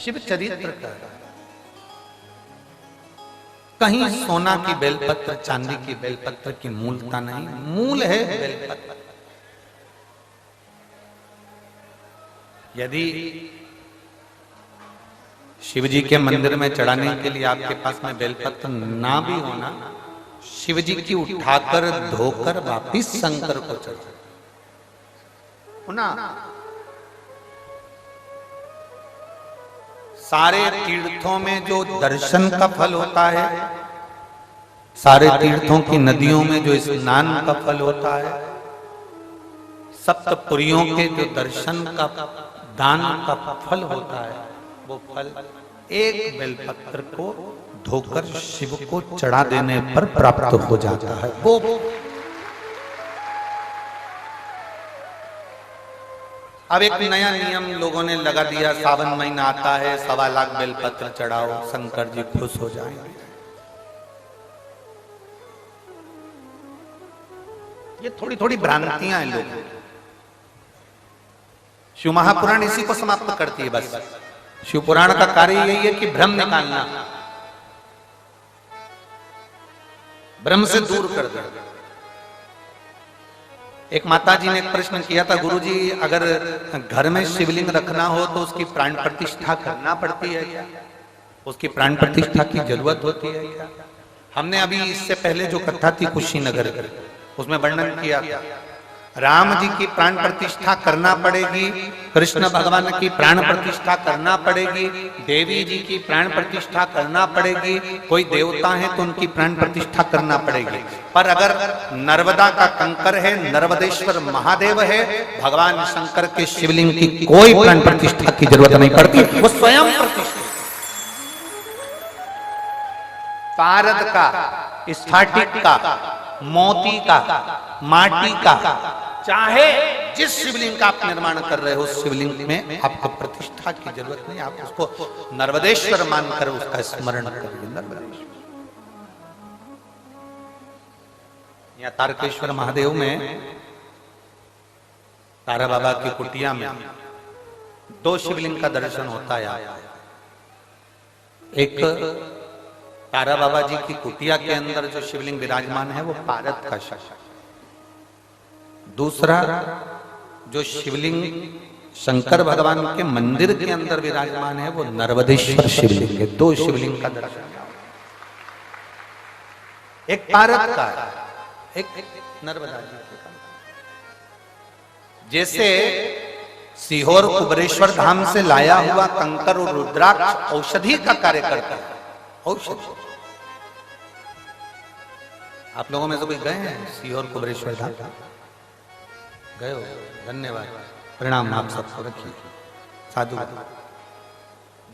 शिव चरित्र का। कहीं सोना की बेलपत्र, चांदी की बेलपत्र की मूलता नहीं, मूल है बेलपत्र। यदि शिव जी के मंदिर में चढ़ाने के लिए आपके पास में बेलपत्र ना भी होना, शिव जी की उठाकर धोकर वापिस शंकर को चढ़ा होना। सारे तीर्थों में जो दर्शन का फल होता है, सारे तीर्थों की नदियों में जो स्नान का फल होता है, सप्तपुरियों के जो दर्शन का दान का फल होता है, वो फल एक बेलपत्र को धोकर शिव को चढ़ा देने पर प्राप्त हो जाता है। वो अब एक नया नियम लोगों ने लगा दिया, सावन महीना आता है, 1.25 लाख बेलपत्र चढ़ाओ, शंकर जी खुश हो जाएंगे। ये थोड़ी थोड़ी भ्रांतियां हैं लोगों की। शिव महापुराण इसी को समाप्त करती है बस। शिव पुराण का कार्य यही है कि भ्रम निकालना, भ्रम से दूर कर दे। एक माता जी ने एक प्रश्न किया था, गुरुजी अगर घर में शिवलिंग रखना हो तो उसकी प्राण प्रतिष्ठा करना पड़ती है क्या? उसकी प्राण प्रतिष्ठा की जरूरत होती है क्या? हमने अभी इससे पहले जो कथा थी कुशीनगर की, उसमें वर्णन किया था, राम जी की प्राण प्रतिष्ठा करना पड़ेगी, कृष्ण भगवान की प्राण प्रतिष्ठा करना पड़ेगी, देवी जी की प्राण प्रतिष्ठा करना पड़ेगी, कोई देवता है तो उनकी प्राण प्रतिष्ठा करना पड़ेगी। पर अगर नर्मदा का कंकर है, नर्मदेश्वर महादेव है, भगवान शंकर के शिवलिंग की कोई प्राण प्रतिष्ठा की जरूरत नहीं पड़ती, वो स्वयं प्रतिष्ठा। पारद का, स्फाटिक का, मोती का, माटी का, चाहे जिस शिवलिंग का आप निर्माण कर रहे हो, उस शिवलिंग में आपको प्रतिष्ठा की जरूरत नहीं, आप उसको नर्मदेश्वर मानकर उसका स्मरण करिए। नर्मदेश्वर, यहाँ तारकेश्वर महादेव में, तारा बाबा की कुटिया में 2 शिवलिंग का दर्शन होता है। एक तारा बाबा जी की कुटिया के अंदर जो शिवलिंग विराजमान है वो पारद का शिव, दूसरा जो शिवलिंग शंकर भगवान के मंदिर के अंदर विराजमान है वो नर्मदेश्वर शिवलिंग है। 2 शिवलिंग का दर्शन, एक पारद का, एक नर्मदा जी का। जैसे सीहोर कुबरेश्वर धाम से लाया हुआ कंकर और रुद्राक्ष औषधि का कार्य करता है। औषधि, आप लोगों में से कोई गए हैं सीहोर कुबरेश्वर धाम? गए हो? धन्यवाद, प्रणाम आप सबको, रखिए साधु।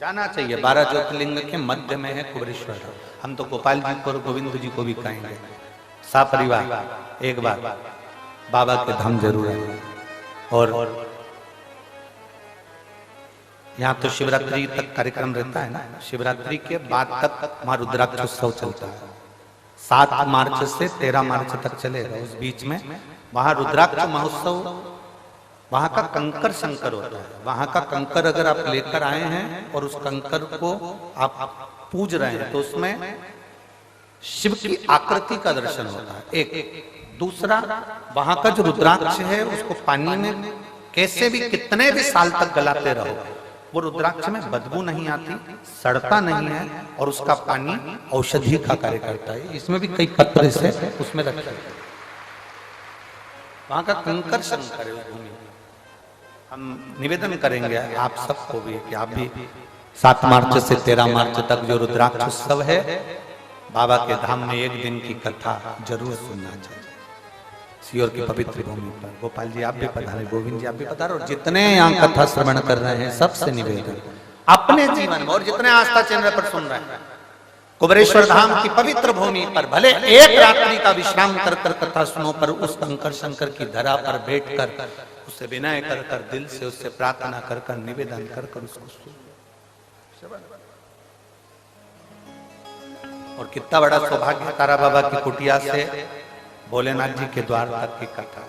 जाना चाहिए, 12 ज्योतिर्लिंग के मध्य में है कुबरेश्वर धाम। हम तो गोपाल जी को और गोविंद जी को भी कहेंगे, सपरिवार एक बार बाबा के धाम जरूर है। और यहाँ तो शिवरात्रि तक कार्यक्रम रहता है ना, शिवरात्रि के बाद तक वहां रुद्राक्ष उत्सव चलता है। 7 मार्च से 13 मार्च तक चलेगा। उस बीच में वहां रुद्राक्ष महोत्सव, वहां का कंकर शंकर होता है। वहां का कंकर अगर आप लेकर आए हैं और उस कंकर को आप पूज रहे हैं तो उसमें शिव की आकृति का दर्शन होता है। एक दूसरा, वहां का जो रुद्राक्ष है उसको पानी में कैसे भी कितने भी साल तक गलाते रहो, वो रुद्राक्ष में बदबू नहीं आती, सड़ता नहीं है, और उसका पानी औषधि का कार्य करता है। इसमें भी कई पत्र से उसमें रखा है। वहां का कंकर शंकर है भूमि। हम निवेदन करेंगे आप सबको भी कि आप भी 7 मार्च से 13 मार्च तक जो रुद्राक्ष उत्सव है, बाबा के धाम में एक दिन की कथा जरूर सुनना चाहिए। सीहोर की पवित्र भूमि पर गोपाल जी आप भी पधारे, गोविंद जी आप भी पधारो, और जितने यहाँ कथा श्रवण कर रहे हैं सबसे निवेदन अपने जीवन में, और जितने आस्था चैनल पर सुन रहे हैं, कुबरेश्वर धाम की पवित्र भूमि पर भले एक रात्रि का विश्राम कर कर कथा सुनो, पर उस कंकर शंकर की धरा पर बैठकर उससे विनय कर कर, दिल से उससे प्रार्थना कर कर, निवेदन कर कर उसको सुनो। और कितना बड़ा सौभाग्य, तारा बाबा की कुटिया से भोलेनाथ जी के द्वार तक की कथा।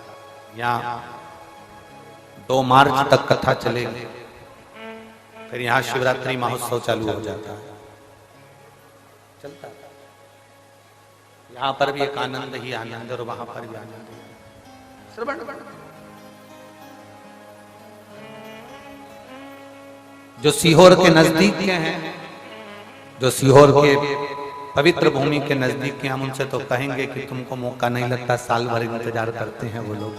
यहाँ 2 मार्च तक कथा चलेगी। फिर यहाँ शिवरात्रि महोत्सव चालू हो जाता है, चलता है। यहाँ पर भी एक आनंद ही आनंद, और वहां पर भी आनंद ही आनंद। श्रवण जो सीहोर के नजदीक के हैं, जो सीहोर के पवित्र भूमि के नजदीक के, हम उनसे तो कहेंगे कि तुमको मौका नहीं लगता, साल भर इंतजार करते हैं वो लोग,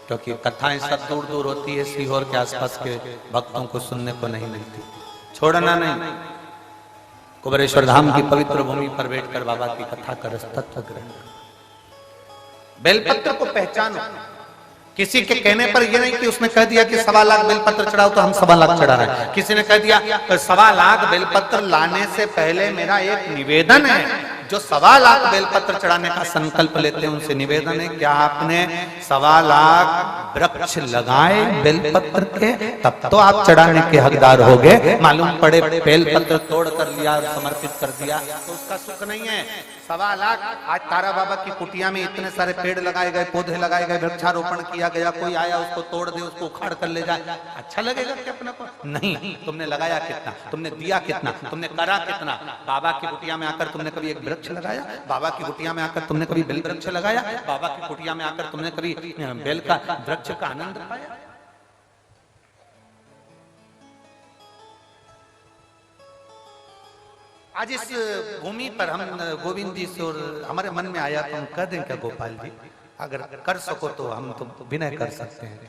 क्योंकि कथाएं सब दूर दूर होती है, सीहोर के आसपास के भक्तों को सुनने को नहीं मिलती। छोड़ना नहीं, कुबेरेश्वर धाम की पवित्र भूमि पर बैठकर बाबा की कथा का रस तत्व ग्रहण करो। बेलपत्र को पहचानो। किसी के कहने पर यह नहीं कि उसने कह दिया कि 1.25 लाख बेलपत्र चढ़ाओ तो हम 1.25 लाख चढ़ा रहे हैं। किसी ने कह दिया 1.25 लाख बेलपत्र लाने से पहले मेरा एक निवेदन है। जो 1.25 लाख बेलपत्र चढ़ाने का संकल्प लेते हैं उनसे निवेदन है, क्या आपने 1.25 लाख वृक्ष लगाए बेलपत्र के, तब तो आप चढ़ाने के हकदार हो गए। मालूम पड़े बेलपत्र तोड़ कर लिया और समर्पित कर दिया तो उसका सुख नहीं है। 1.25 लाख आज तारा बाबा की कुटिया में इतने सारे पेड़ लगाए गए, पौधे लगाए गए, वृक्षारोपण किया गया, कोई आया उसको तोड़ दे, उसको उखाड़ कर ले जाए, अच्छा लगेगा क्या अपने को? नहीं। तुमने लगाया कितना, तुमने दिया कितना, तुमने करा कितना? बाबा की कुटिया में आकर तुमने कभी एक वृक्ष लगाया? बाबा की कुटिया में आकर तुमने कभी बेल वृक्ष लगाया? बाबा की कुटिया में आकर तुमने कभी बेल का वृक्ष का आनंद पाया? आज इस भूमि पर हम गोविंद जी से और हमारे मन में आया तो हम कह दें क्या गोपाल जी, अगर कर सको तो हम तो विनय कर सकते हैं।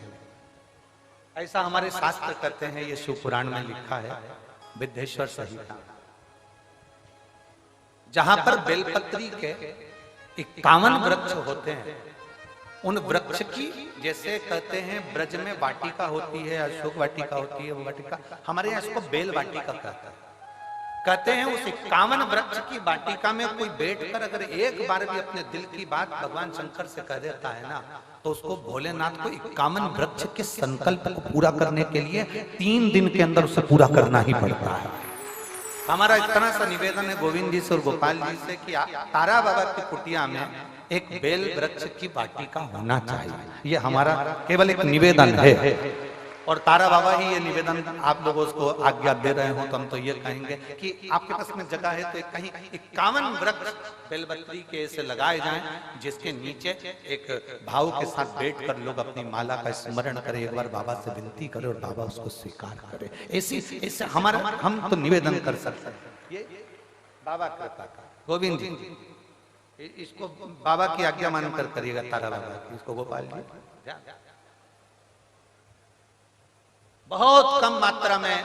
ऐसा हमारे शास्त्र कहते हैं, ये शिव पुराण में लिखा है, विद्येश्वर संहिता, जहां पर बेलपत्री के 51 वृक्ष होते हैं, उन वृक्ष की जैसे कहते हैं ब्रज में वाटिका होती है, अशोक वाटिका होती है, वो वाटिका हमारे यहाँ इसको बेल वाटिका कहता है। कहते हैं उस 51 वृक्ष की वाटिका में कोई बैठकर अगर एक बार भी अपने दिल की बात भगवान शंकर से कह देता है ना, तो उसको भोलेनाथ को 51 वृक्ष के संकल्प को पूरा करने के लिए 3 दिन के अंदर उसे पूरा करना ही पड़ता है। हमारा इतना सा निवेदन है गोविंद जी से और गोपाल जी से कि तारा बाबा की कुटिया में एक बेल वृक्ष की वाटिका होना चाहिए। ये हमारा केवल एक निवेदन है, और तारा बाबा ही ये निवेदन आप लोगों को आज्ञा दे रहे हो तो हम तो ये कहेंगे कि आपके पास में जगह है तो कहीं 51 वृक्ष बेलपत्री के ऐसे लगाए जाएं, जिसके नीचे एक भाव के साथ बैठकर लोग अपनी माला का स्मरण करें, एक बार बाबा से विनती करें और बाबा उसको स्वीकार करे। ऐसे हमारा हम तो निवेदन कर सकते हैं। ये बाबा कृपा का गोविंद जी, इसको बाबा की आज्ञा मानकर करिएगा, तारा बाबा की, इसको गोपाल जी बहुत कम मात्रा में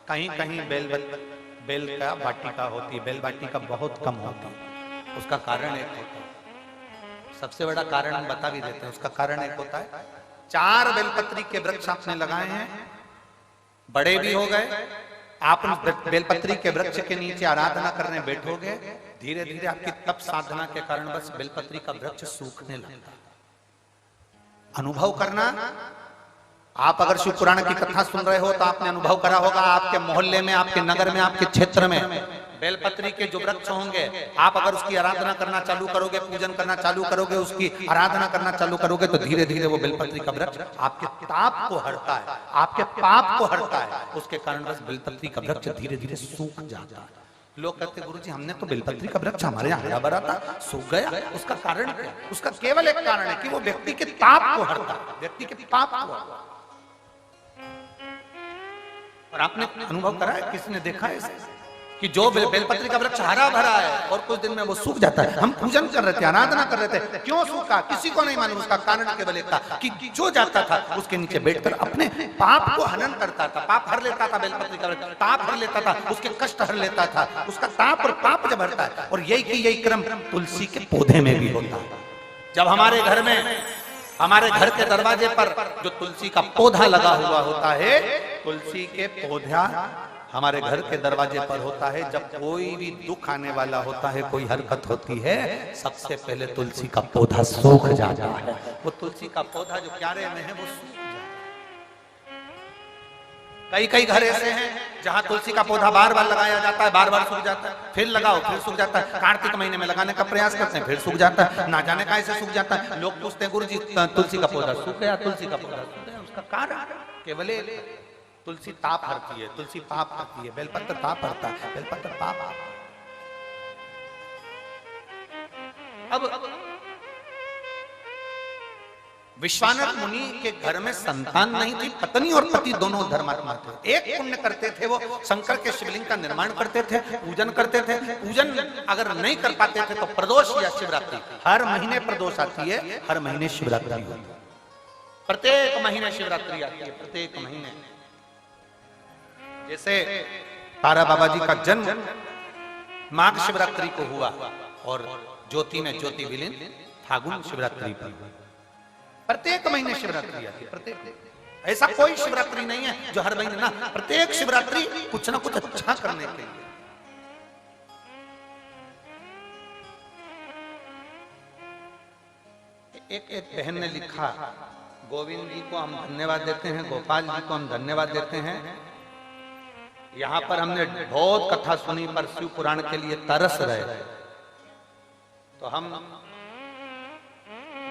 कहीं कहीं बेल का वाटिका होती है, बेल वाटिका बहुत कम होती है। उसका कारण एक होता है, सबसे बड़ा कारण हम बता भी देते हैं। उसका कारण एक होता है, 4 बेलपत्री के वृक्ष आपने लगाए हैं, बड़े भी हो गए, आप बेलपत्री के वृक्ष के नीचे आराधना करने बैठोगे, धीरे धीरे आपकी तप साधना के कारण बस बेलपत्री का वृक्ष सूखने लगता है। अनुभव करना, आप अगर शिव पुराण की कथा सुन रहे हो तो आपने अनुभव करा होगा, आपके मोहल्ले में, आपके नगर में, आपके क्षेत्र में बेलपत्री के जो वृक्ष होंगे, आप अगर उसकी आराधना करना चालू करोगे, पूजन करना चालू करोगे, उसकी आराधना करना चालू करोगे, तो धीरे धीरे वो बेलपत्री का वृक्ष आपके ताप को हरता है, आपके पाप को हरता है। उसके कारण बस बेलपत्री का वृक्ष धीरे धीरे सूख जाता है। लोग कहते गुरुजी हमने तो बेलपत्री का वृक्ष हमारे यहाँ हरा भरा था, सूख गया। उसका कारण क्या? उसका केवल एक कारण है कि वो व्यक्ति के ताप को हरता है, व्यक्ति के पाप को। और आपने अनुभव करा है, किसी ने देखा है कि जो बेलपत्री का वृक्ष हरा भरा है और कुछ दिन में वो सूख जाता है। हम पूजन कर रहे थे, आराधना कर रहे थे, क्यों सूखा किसी को नहीं मालूम। उसका कारण केवल एक था कि जो जाता था उसके नीचे बैठकर अपने पाप को हनन करता था, पाप हर लेता था। बेलपत्री का वृक्ष ताप हर लेता था, उसके कष्ट हर लेता था, उसका ताप और पाप जब हरता है। और यही क्रम तुलसी के पौधे में भी होता है। जब हमारे घर में, हमारे घर के दरवाजे पर जो तुलसी का पौधा लगा हुआ होता है, तुलसी के पौधा हमारे घर के दरवाजे पर होता है, जब कोई भी दुख आने वाला होता है, कोई हरकत होती है, सबसे पहले तुलसी का पौधा सूख जाता है। वो तुलसी का पौधा जो क्यारे में है वो सूख जाता है। कई घर ऐसे हैं जहां तुलसी का पौधा बार बार लगाया जाता है, बार बार सूख जाता है, फिर लगाओ फिर सूख जाता है। कार्तिक महीने में लगाने का प्रयास करते हैं, फिर सूख जाता है, ना जाने कैसे सूख जाता है। लोग पूछते हैं गुरुजी तुलसी का पौधा सूख गया, तुलसी का पौधा सूख गया। उसका कारण केवल तुलसी ताप हरती है, तुलसी पाप हरती है, बेलपत्र ताप हरता है, बेलपत्र पाप। अब विश्वामित्र मुनि के घर में संतान नहीं थी, पत्नी और पति दोनों धर्मात्मा थे। एक पुण्य करते थे, वो शंकर के शिवलिंग का निर्माण करते थे, पूजन करते थे। पूजन अगर नहीं कर पाते थे तो प्रदोष या शिवरात्रि, हर महीने प्रदोष आती है, हर महीने शिवरात्रि होती है, प्रत्येक महीने शिवरात्रि आती है, प्रत्येक महीने। जैसे तारा बाबा जी का जन्म माघ शिवरात्रि को हुआ और ज्योति में ज्योति विलीन फागुन शिवरात्रि पर। प्रत्येक महीने शिवरात्रि आती है, प्रत्येक। ऐसा कोई शिवरात्रि नहीं है जो हर महीने ना, प्रत्येक शिवरात्रि कुछ ना कुछ अच्छा करने के लिए। एक बहन ने लिखा, गोविंद जी को हम धन्यवाद देते हैं, गोपाल जी को हम धन्यवाद देते हैं। यहाँ पर हमने बहुत कथा सुनी, पर शिव पुराण के लिए तरस रहे, तो हम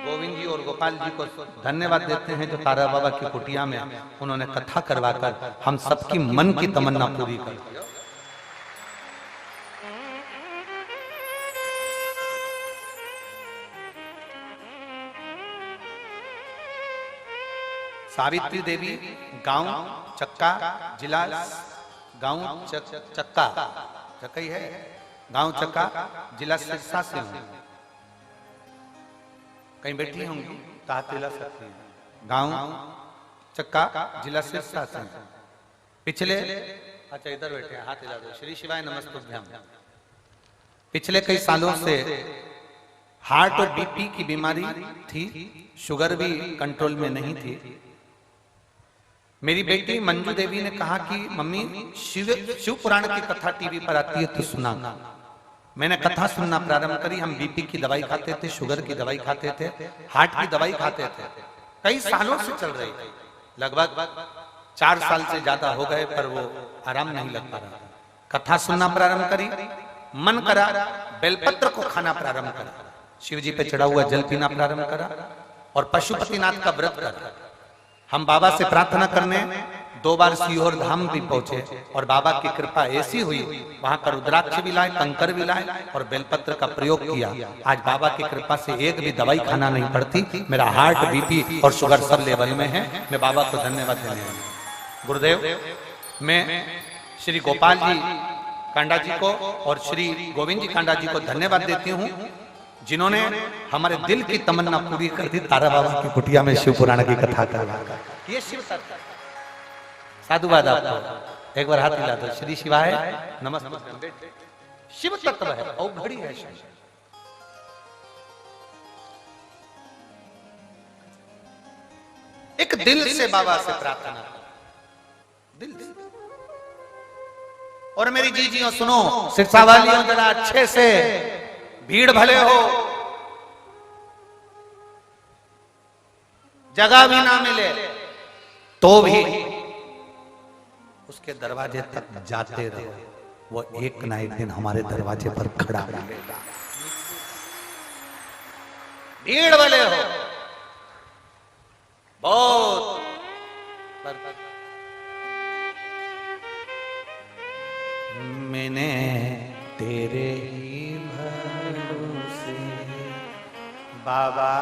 गोविंद जी और गोपाल जी को धन्यवाद देते हैं जो तारा बाबा की कुटिया में उन्होंने कथा करवाकर हम सबकी मन की तमन्ना पूरी कर दी। सावित्री देवी गांव चक्का, जिला गांव चक्का, चक्का ही है, गांव चक्का, जिला सिरसा से हूं। कहीं बैठी होंगी तो हाथ हिला सकती हैं। गांव चक्का, जिला सिरसा से। पिछले, अच्छा इधर बैठे हैं, हाथ हिला दो। श्री शिवाय नमस्तुभ्यम। पिछले कई सालों से हार्ट और बीपी की बीमारी थी, शुगर भी कंट्रोल में नहीं थी। मेरी बेटी मंजू देवी ने कहा कि मम्मी शिव पुराण की कथा टीवी पर आती है तो सुना। मैंने कथा सुनना प्रारंभ करी। हम बीपी की दवाई खाते थे, शुगर की दवाई खाते थे, हार्ट की दवाई खाते थे, कई सालों से चल रही थी, लगभग 4 साल से ज्यादा हो गए, पर वो आराम नहीं लग पा रहा। कथा सुनना प्रारंभ करी, मन करा बेलपत्र को खाना प्रारंभ करा, शिव जी पे चढ़ा हुआ जल पीना प्रारंभ करा और पशुपतिनाथ का व्रत करा। हम बाबा से प्रार्थना करने 2 बार सीहोर धाम भी पहुंचे और बाबा की कृपा ऐसी हुई, वहां का रुद्राक्ष भी लाए, कंकर भी लाए और बेलपत्र का प्रयोग किया। आज बाबा की कृपा से एक भी दवाई खाना नहीं पड़ती। मेरा हार्ट, बीपी और शुगर सब लेवल में है। मैं बाबा को धन्यवाद देने वाला हूं। गुरुदेव, मैं श्री गोपाल जी कांडा जी को और श्री गोविंद जी कांडा जी को धन्यवाद देती हूँ, जिन्होंने हमारे दिल की तमन्ना पूरी कर दी। तारा बाबा की कुटिया में शिव पुराण की कथा करवा, ये शिव तत्व। साधुवाद आपको, एक बार हाथ हिला दो। श्री शिवाय नमस्ते। शिव तत्व है, औघड़ी है शिव। एक दिल से बाबा से प्रार्थना, दिल से। और मेरी जीजियों सुनो, सिरसा वालियों, जरा अच्छे से, भीड़ भले हो, जगह भी ना मिले तो भी उसके दरवाजे तक जाते रहो, वो एक ना एक दिन हमारे दरवाजे पर खड़ा मिलेगा। भीड़ वाले हो बहुत, मैंने तेरे ही भरोसे बाबा,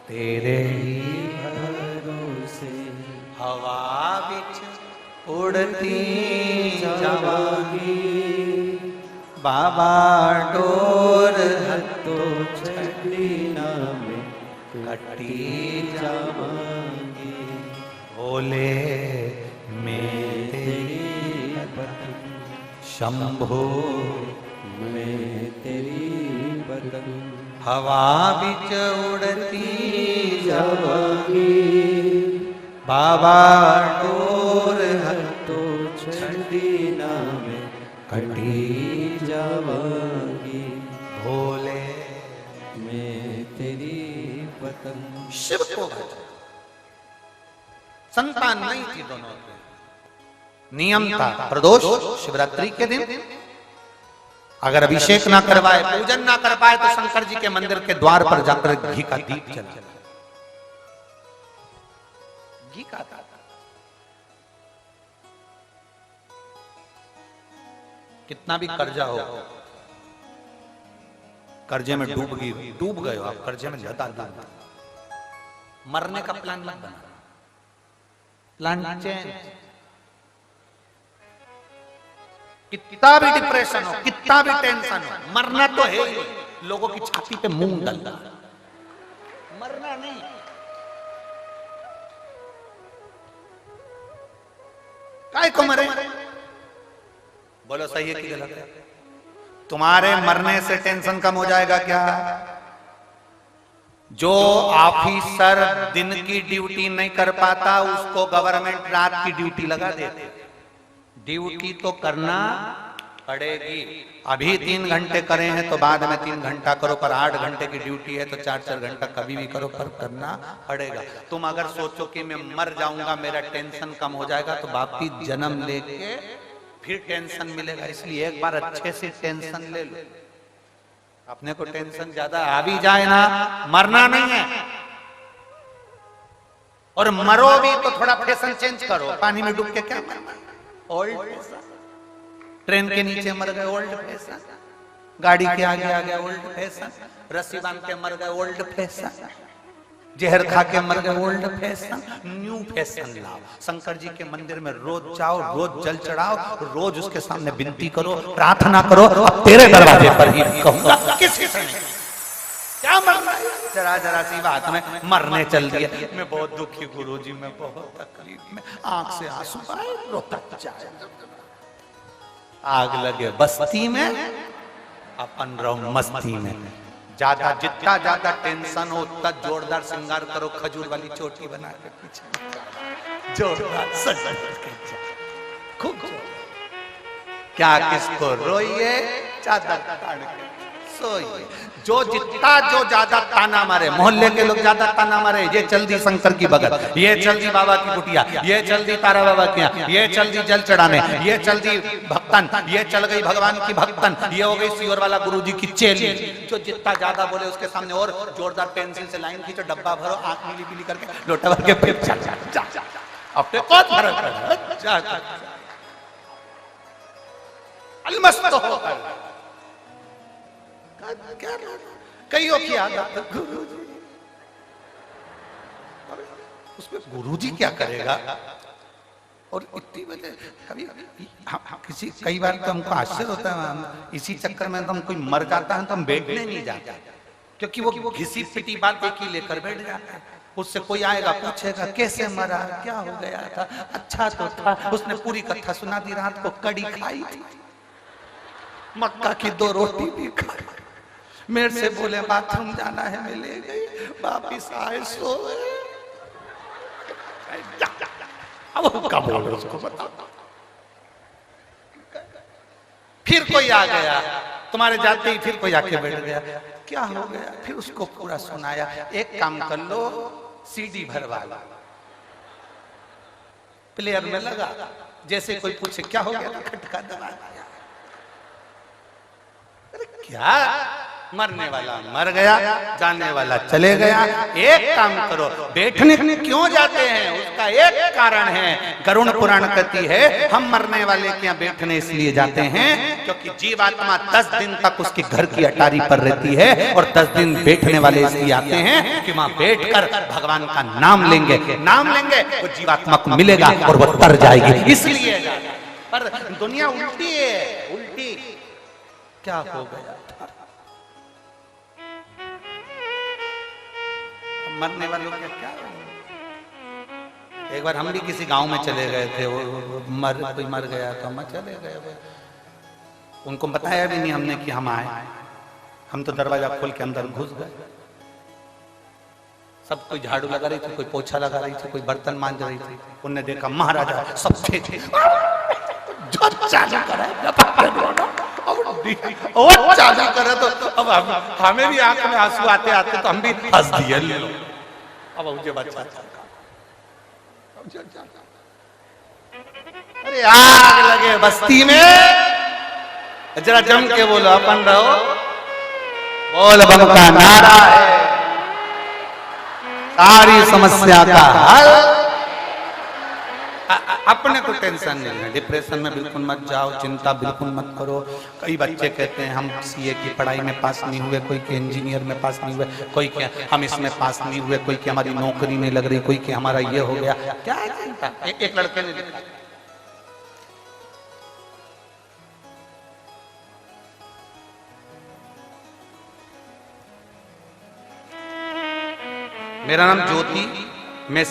तेरे ही भरोसे हवा बिच उड़ती जावांगी बाबा, डोर हथों छड़ी नाम कटी जावांगी। बोले मैं तेरी पत्नी, शंभो मैं तेरी पत्नी, हवा बिच उड़ती जावांगी बाबा, डोर हथों छड़ी नाम कटी जावांगी। भोले मैं तेरी पत्नी। शिव को संतान नहीं थी दोनों के, नियम था प्रदोष शिवरात्रि के दिन अगर अभिषेक ना करवाए, पूजन ना कर पाए तो शंकर जी के मंदिर के द्वार पर जाकर घी का दीप जला, घी का था। कितना भी कर्जा हो, कर्जे में डूब गए हो आप, कर्जे में ज्यादा डूब, मरने का प्लान मत बना, प्लान चेंज। कितना भी डिप्रेशन हो, कितना भी टेंशन हो, मरना तो है ही। लोगों की छाती पे मुंह डालना, मरना नहीं। काय को मरे? बोलो सही है कि गलत है? तुम्हारे मरने से टेंशन कम हो जाएगा क्या? जो ऑफिसर दिन की ड्यूटी नहीं कर पाता उसको गवर्नमेंट रात की ड्यूटी लगा देते। ड्यूटी तो करना पड़ेगी। अभी 3 घंटे करे हैं तो बाद में 3 घंटा करो, पर 8 घंटे की ड्यूटी है तो 4-4 घंटा कभी भी करो, पर करना पड़ेगा। तुम अगर सोचो कि मैं मर जाऊंगा मेरा टेंशन कम हो जाएगा, तो वापिस जन्म लेके फिर टेंशन मिलेगा। इसलिए एक बार अच्छे से टेंशन ले लो। अपने को टेंशन ज्यादा आ भी जाए ना, मरना नहीं है। और मरो भी तो थोड़ा फैशन चेंज करो। पानी में डूब के क्या मरना? Old fashion. ट्रेन के नीचे मर गए, ओल्ड फैशन। गाड़ी के आगे आ गया, ओल्ड फैशन। रस्सी बांध के मर गए, ओल्ड फैशन। जहर खा के मर गए, ओल्ड फैशन। न्यू फैशन लाओ। शंकर जी के मंदिर में रोज जाओ, रोज जल चढ़ाओ, रोज उसके सामने विनती करो, प्रार्थना करो, अब तेरे दरवाजे पर ही कहूंगा, किसी से नहीं। क्या मरना है? जरा जरा सी बात में मरने चल दिया। मैं बहुत दुखी गुरुजी, मैं बहुत तकलीफ में, आंख से आंसू आए, रोता जाए। आग लगे बस्ती में, अपन रहो मस्ती में। ज्यादा जितना ज्यादा टेंशन हो उतना जोरदार श्रृंगार करो, खजूर वाली चोटी बना के पीछे जोरदार सजा के खूब। क्या किसको रोइए, चादर ताड़ के सोइए। जो ज्यादा ताना मारे, मोहल्ले के लोग ज्यादा ताना मारे, ये चल दी शंकर की भगत, ये चल दी बाबा की कुटिया, ये चल दी तारा बाबा के यहाँ, ये चल दी जल चढ़ाने, ये चल दी भक्तन, ये चल गई भगवान की भक्तन, ये हो गई सियोर वाला गुरुजी की चेली। जो जितना ज्यादा बोले उसके सामने और जोरदार पेंसिल से लाइन खींचो, डब्बा भरो, आंख नीली पीली करके लोटा भर के फिर जा अपने कौन फर्क पड़ा? अलमस्त हो क्या कईयों की आदत गुरुजी, उसमें गुरुजी क्या करेगा? और इतनी वजह कभी किसी कई बार तो हमको आश्चर्य होता है, इसी चक्कर में तो हम कोई मर जाता है तो हम बैठने नहीं जाते, क्योंकि वो घिसी पिटी बात एक ही लेकर बैठ जाता है। उससे कोई आएगा पूछेगा कैसे मरा, क्या हो गया था, अच्छा तो था, उसने पूरी कथा सुना दी, रात को कड़ी खाई थी, मक्का की 2 रोटी भी खाई, मेरे से बोले बाथरूम जाना है, मैं ले गई, वापिस आए सोए। अब क्या बोल रहे उसको बता। फिर कोई आ गया, तुम्हारे जाते ही फिर कोई आके बैठ गया, क्या हो गया? फिर उसको पूरा सुनाया। एक काम कर लो, सीडी भरवा लो, प्लेयर में लगा, जैसे कोई पूछे क्या हो गया, खटका दबा दिया। अरे क्या, मरने वाला मर गया, जाने वाला चले गया। एक काम करो, बैठने क्यों जाते हैं उसका एक कारण है। गरुड़ पुराण कहती है हम मरने वाले के यहाँ बैठने इसलिए जाते हैं क्योंकि जीवात्मा 10 दिन तक उसके घर की अटारी पर रहती है, और 10 दिन बैठने वाले इसलिए आते हैं कि वहां बैठकर भगवान का नाम लेंगे तो जीवात्मा को मिलेगा और वो तर जाएगी, इसलिए। पर दुनिया उल्टी है, उल्टी। क्या हो गया? मरने वालों का क्या? एक बार हम भी किसी गांव में चले गए थे, कोई मर गया तो हम चले गए, उनको बताया भी नहीं हमने कि हम आए। हम तो दरवाजा खोल के अंदर घुस गए। सब कोई झाड़ू लगा रही थी, कोई पोछा लगा रही थी, कोई बर्तन मांज रही थी। उनने देखा महाराजा सब थे चालू करा और चालू करे तो अब हमें भी आंख में आंसू आते आते तो हम भी हंस दिए। अब मुझे बच्चा, अरे आग लगे बस्ती में, जरा जम के बोलो, अपन रहो, बोल बम का नारा है सारी समस्या का हल। अपने को टेंशन नहीं है, डिप्रेशन में बिल्कुल मत जाओ, चिंता बिल्कुल मत करो। कई बच्चे कहते हैं हम सीए की पढ़ाई में पास नहीं हुए, कोई के इंजीनियर में पास नहीं हुए, कोई के हम इसमें पास नहीं हुए, कोई के हमारी नौकरी नहीं लग रही, कोई के हमारा ये हो गया। क्या है चिंता? एक लड़के ने लिखा, मेरा नाम ज्योति, मैं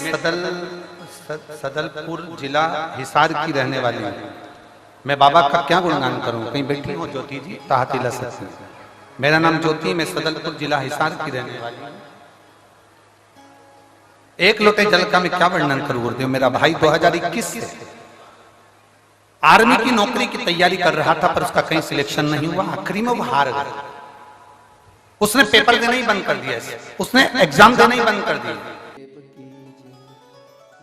सदलपुर जिला हिसार की रहने वाली हूँ। मैं बाबा का क्या गुणगान करूं, कहीं बैठी हो ज्योति जी? ताहती लसत। मेरा नाम ज्योति, मैं सदलपुर जिला हिसार की रहने वाली हूँ। एक लोटे जल का मैं क्या वर्णन करूं गुरुदेव। मेरा भाई 2021 से आर्मी की नौकरी की तैयारी कर रहा था, पर उसका कहीं सिलेक्शन नहीं हुआ, आखिरी में वो हार गया। उसने पेपर देना ही बंद कर दिया, उसने एग्जाम देना ही बंद कर दिया।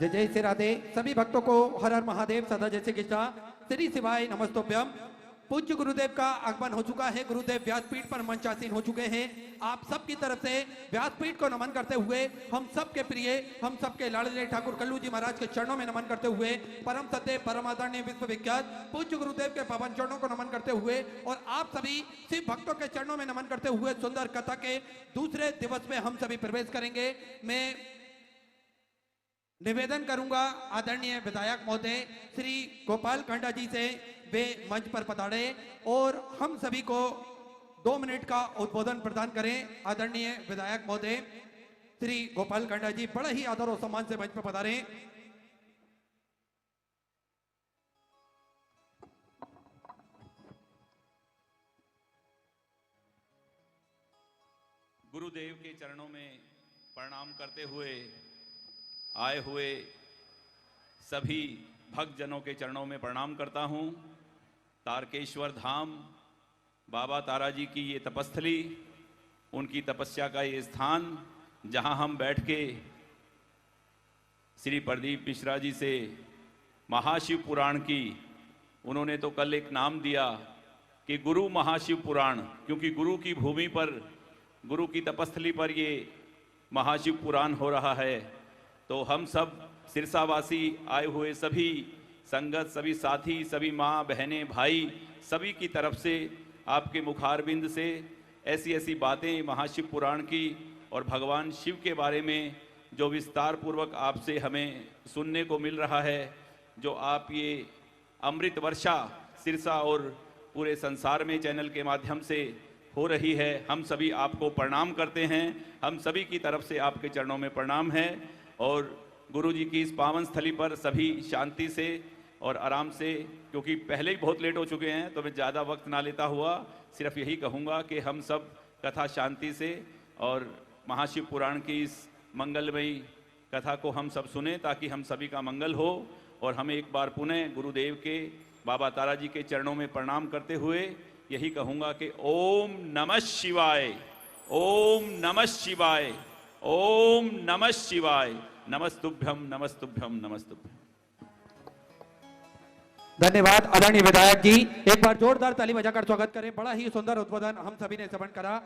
जय जय श्री राधे। सभी भक्तों को हर हर महादेव, सदा जय श्री कृष्णा, श्री शिवाय नमस्तोभ्यम। पूज्य गुरुदेव का आगमन हो चुका है, गुरुदेव व्यासपीठ पर मंचासीन हो चुके हैं। आप सबकी तरफ से व्यासपीठ को नमन करते हुए, हम सबके प्रिय, हम सबके लाडले ठाकुर कल्लू जी महाराज के चरणों में नमन करते हुए, परम सत्य परम आदरणीय विश्वविख्यात पूज्य गुरुदेव के पावन चरणों को नमन करते हुए, और आप सभी शिव भक्तों के चरणों में नमन करते हुए सुंदर कथा के दूसरे दिवस में हम सभी प्रवेश करेंगे। मैं निवेदन करूंगा आदरणीय विधायक महोदय श्री गोपाल कांडा जी से, वे मंच पर पधारे और हम सभी को 2 मिनट का उद्बोधन प्रदान करें। आदरणीय विधायक महोदय श्री गोपाल कांडा जी बड़े ही आदर और सम्मान से मंच पर पधारे। गुरुदेव के चरणों में प्रणाम करते हुए आए हुए सभी भक्तजनों के चरणों में प्रणाम करता हूं। तारकेश्वर धाम, बाबा तारा जी की ये तपस्थली, उनकी तपस्या का ये स्थान, जहां हम बैठ के श्री प्रदीप मिश्रा जी से महाशिव पुराण की, उन्होंने तो कल एक नाम दिया कि गुरु महाशिव पुराण, क्योंकि गुरु की भूमि पर, गुरु की तपस्थली पर ये महाशिव पुराण हो रहा है। तो हम सब सिरसावासी आए हुए सभी संगत, सभी साथी, सभी माँ बहनें भाई, सभी की तरफ से आपके मुखारबिंद से ऐसी ऐसी बातें महाशिव पुराण की और भगवान शिव के बारे में जो विस्तार पूर्वक आपसे हमें सुनने को मिल रहा है, जो आप ये अमृत वर्षा सिरसा और पूरे संसार में चैनल के माध्यम से हो रही है, हम सभी आपको प्रणाम करते हैं। हम सभी की तरफ से आपके चरणों में प्रणाम है। और गुरु जी की इस पावन स्थली पर सभी शांति से और आराम से, क्योंकि पहले ही बहुत लेट हो चुके हैं, तो मैं ज़्यादा वक्त ना लेता हुआ सिर्फ यही कहूँगा कि हम सब कथा शांति से और महाशिव पुराण की इस मंगलमयी कथा को हम सब सुने, ताकि हम सभी का मंगल हो। और हम एक बार पुनः गुरुदेव के, बाबा तारा जी के चरणों में प्रणाम करते हुए यही कहूँगा कि ओम नमः शिवाय, ओम नमः शिवाय, ओम नमः शिवाय, नमस्तुभ्यम नमस्तुभ्यम नमस्तुभ्यम। धन्यवाद आदरणीय विधायक जी, एक बार जोरदार ताली बजाकर स्वागत करें। बड़ा ही सुंदर उद्बोधन हम सभी ने श्रवण करा।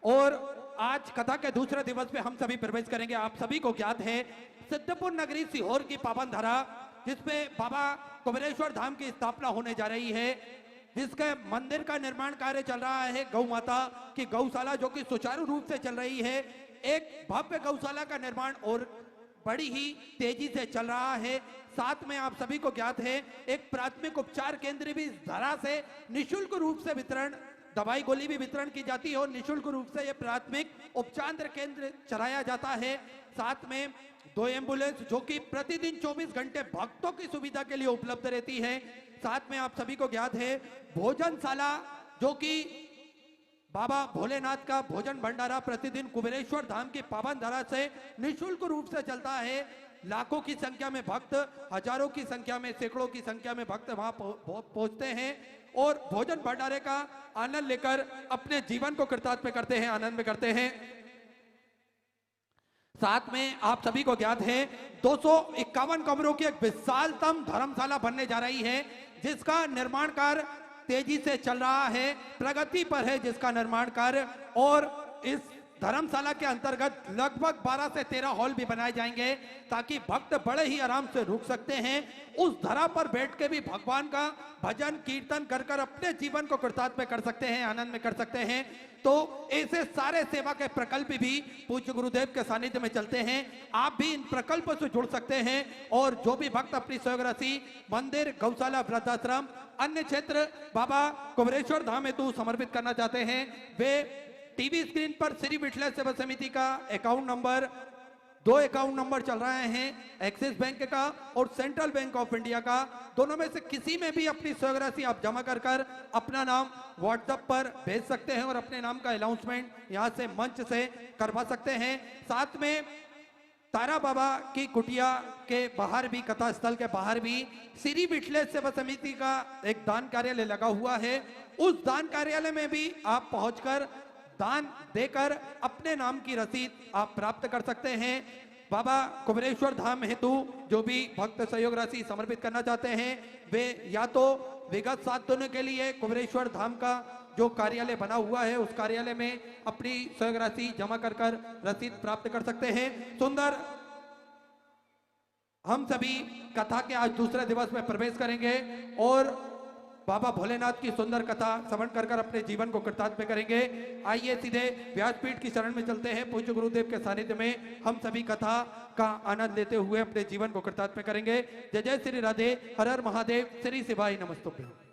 और आज कथा के दूसरे दिवस में हम सभी प्रवेश करेंगे। आप सभी को ज्ञात है सिद्धपुर नगरी सीहोर की पावन धरा, जिसमें बाबा कुबेरेश्वर धाम की स्थापना होने जा रही है, जिसके मंदिर का निर्माण कार्य चल रहा है। गौ माता की गौशाला जो कि सुचारू रूप से चल रही है, एक भव्य गौशाला का निर्माण और बड़ी ही तेजी से चल रहा है। साथ में आप सभी को ज्ञात है एक प्राथमिक उपचार केंद्र भी धरा से निशुल्क रूप से वितरण, दवाई गोली भी वितरण की जाती है और निशुल्क रूप से यह प्राथमिक उपचार केंद्र चलाया जाता है। साथ में 2 एम्बुलेंस जो कि प्रतिदिन 24 घंटे भक्तों की सुविधा के लिए उपलब्ध रहती है। साथ में आप सभी को ज्ञात है भोजनशाला जो कि बाबा भोलेनाथ का भोजन भंडारा प्रतिदिन कुबेरेश्वर धाम की पावन धरा से निशुल्क रूप से चलता है। लाखों की संख्या में भक्त, हजारों की संख्या में, सैकड़ों की संख्या में भक्त वहां पहुंचते हैं और भोजन भंडारे का आनंद लेकर अपने जीवन को कृतार्थ करते हैं, आनंद में करते हैं। साथ में आप सभी को ज्ञात है 251 कमरों की एक विशालतम धर्मशाला बनने जा रही है, जिसका निर्माण कार्य तेजी से चल रहा है, प्रगति पर है जिसका निर्माण कार्य। और इस धर्मशाला के अंतर्गत लगभग 12 से 13 हॉल भी बनाए जाएंगे ताकि भक्त बड़े ही आराम से रुक सकते हैं। उस धरा पर बैठ के भी भगवान का भजन कीर्तन कर कर अपने जीवन को कृतार्थ में कर सकते हैं, आनंद में कर सकते हैं। तो ऐसे सारे सेवा के प्रकल्प भी पूज्य गुरुदेव के सानिध्य में चलते हैं। आप भी इन प्रकल्पों से जुड़ सकते हैं और जो भी भक्त अपनी सहयोग राशि मंदिर, गौशाला, वृद्धाश्रम, अन्य क्षेत्र बाबा कुबेरेश्वर धाम हेतु समर्पित करना चाहते हैं, वे टीवी स्क्रीन पर श्री विठला सेवा समिति का अकाउंट नंबर, 2 अकाउंट नंबर चल रहे हैं, एक्सिस बैंक का और सेंट्रल बैंक ऑफ इंडिया का। दोनों में से किसी में भी अपनी सहयोग राशि आप जमा कर कर अपना नाम व्हाट्सएप पर भेज सकते हैं और अपने नाम का अनाउंसमेंट यहां से मंच से करवा सकते हैं। साथ में तारा बाबा की कुटिया के बाहर भी, कथा स्थल के बाहर भी श्री विठला सेवा समिति का एक दान कार्यालय लगा हुआ है। उस दान कार्यालय में भी आप पहुंचकर दान देकर अपने नाम की रसीद आप प्राप्त कर सकते हैं। बाबा कुबेरेश्वर धाम हेतु जो भी भक्त सहयोग राशि समर्पित करना चाहते हैं, वे या तो विगत 7 दिनों के लिए कुबेरेश्वर धाम का जो कार्यालय बना हुआ है उस कार्यालय में अपनी सहयोग राशि जमा कर कर रसीद प्राप्त कर सकते हैं। सुंदर हम सभी कथा के आज दूसरे दिवस में प्रवेश करेंगे और बाबा भोलेनाथ की सुंदर कथा श्रवण कर कर अपने जीवन को कृतार्थ में करेंगे। आइए सीधे व्यासपीठ की शरण में चलते हैं। पूज्य गुरुदेव के सानिध्य में हम सभी कथा का आनंद लेते हुए अपने जीवन को कृतार्थ में करेंगे। जय जय श्री राधे, हर हर महादेव, श्री शिवाय नमस्तुभ्यं।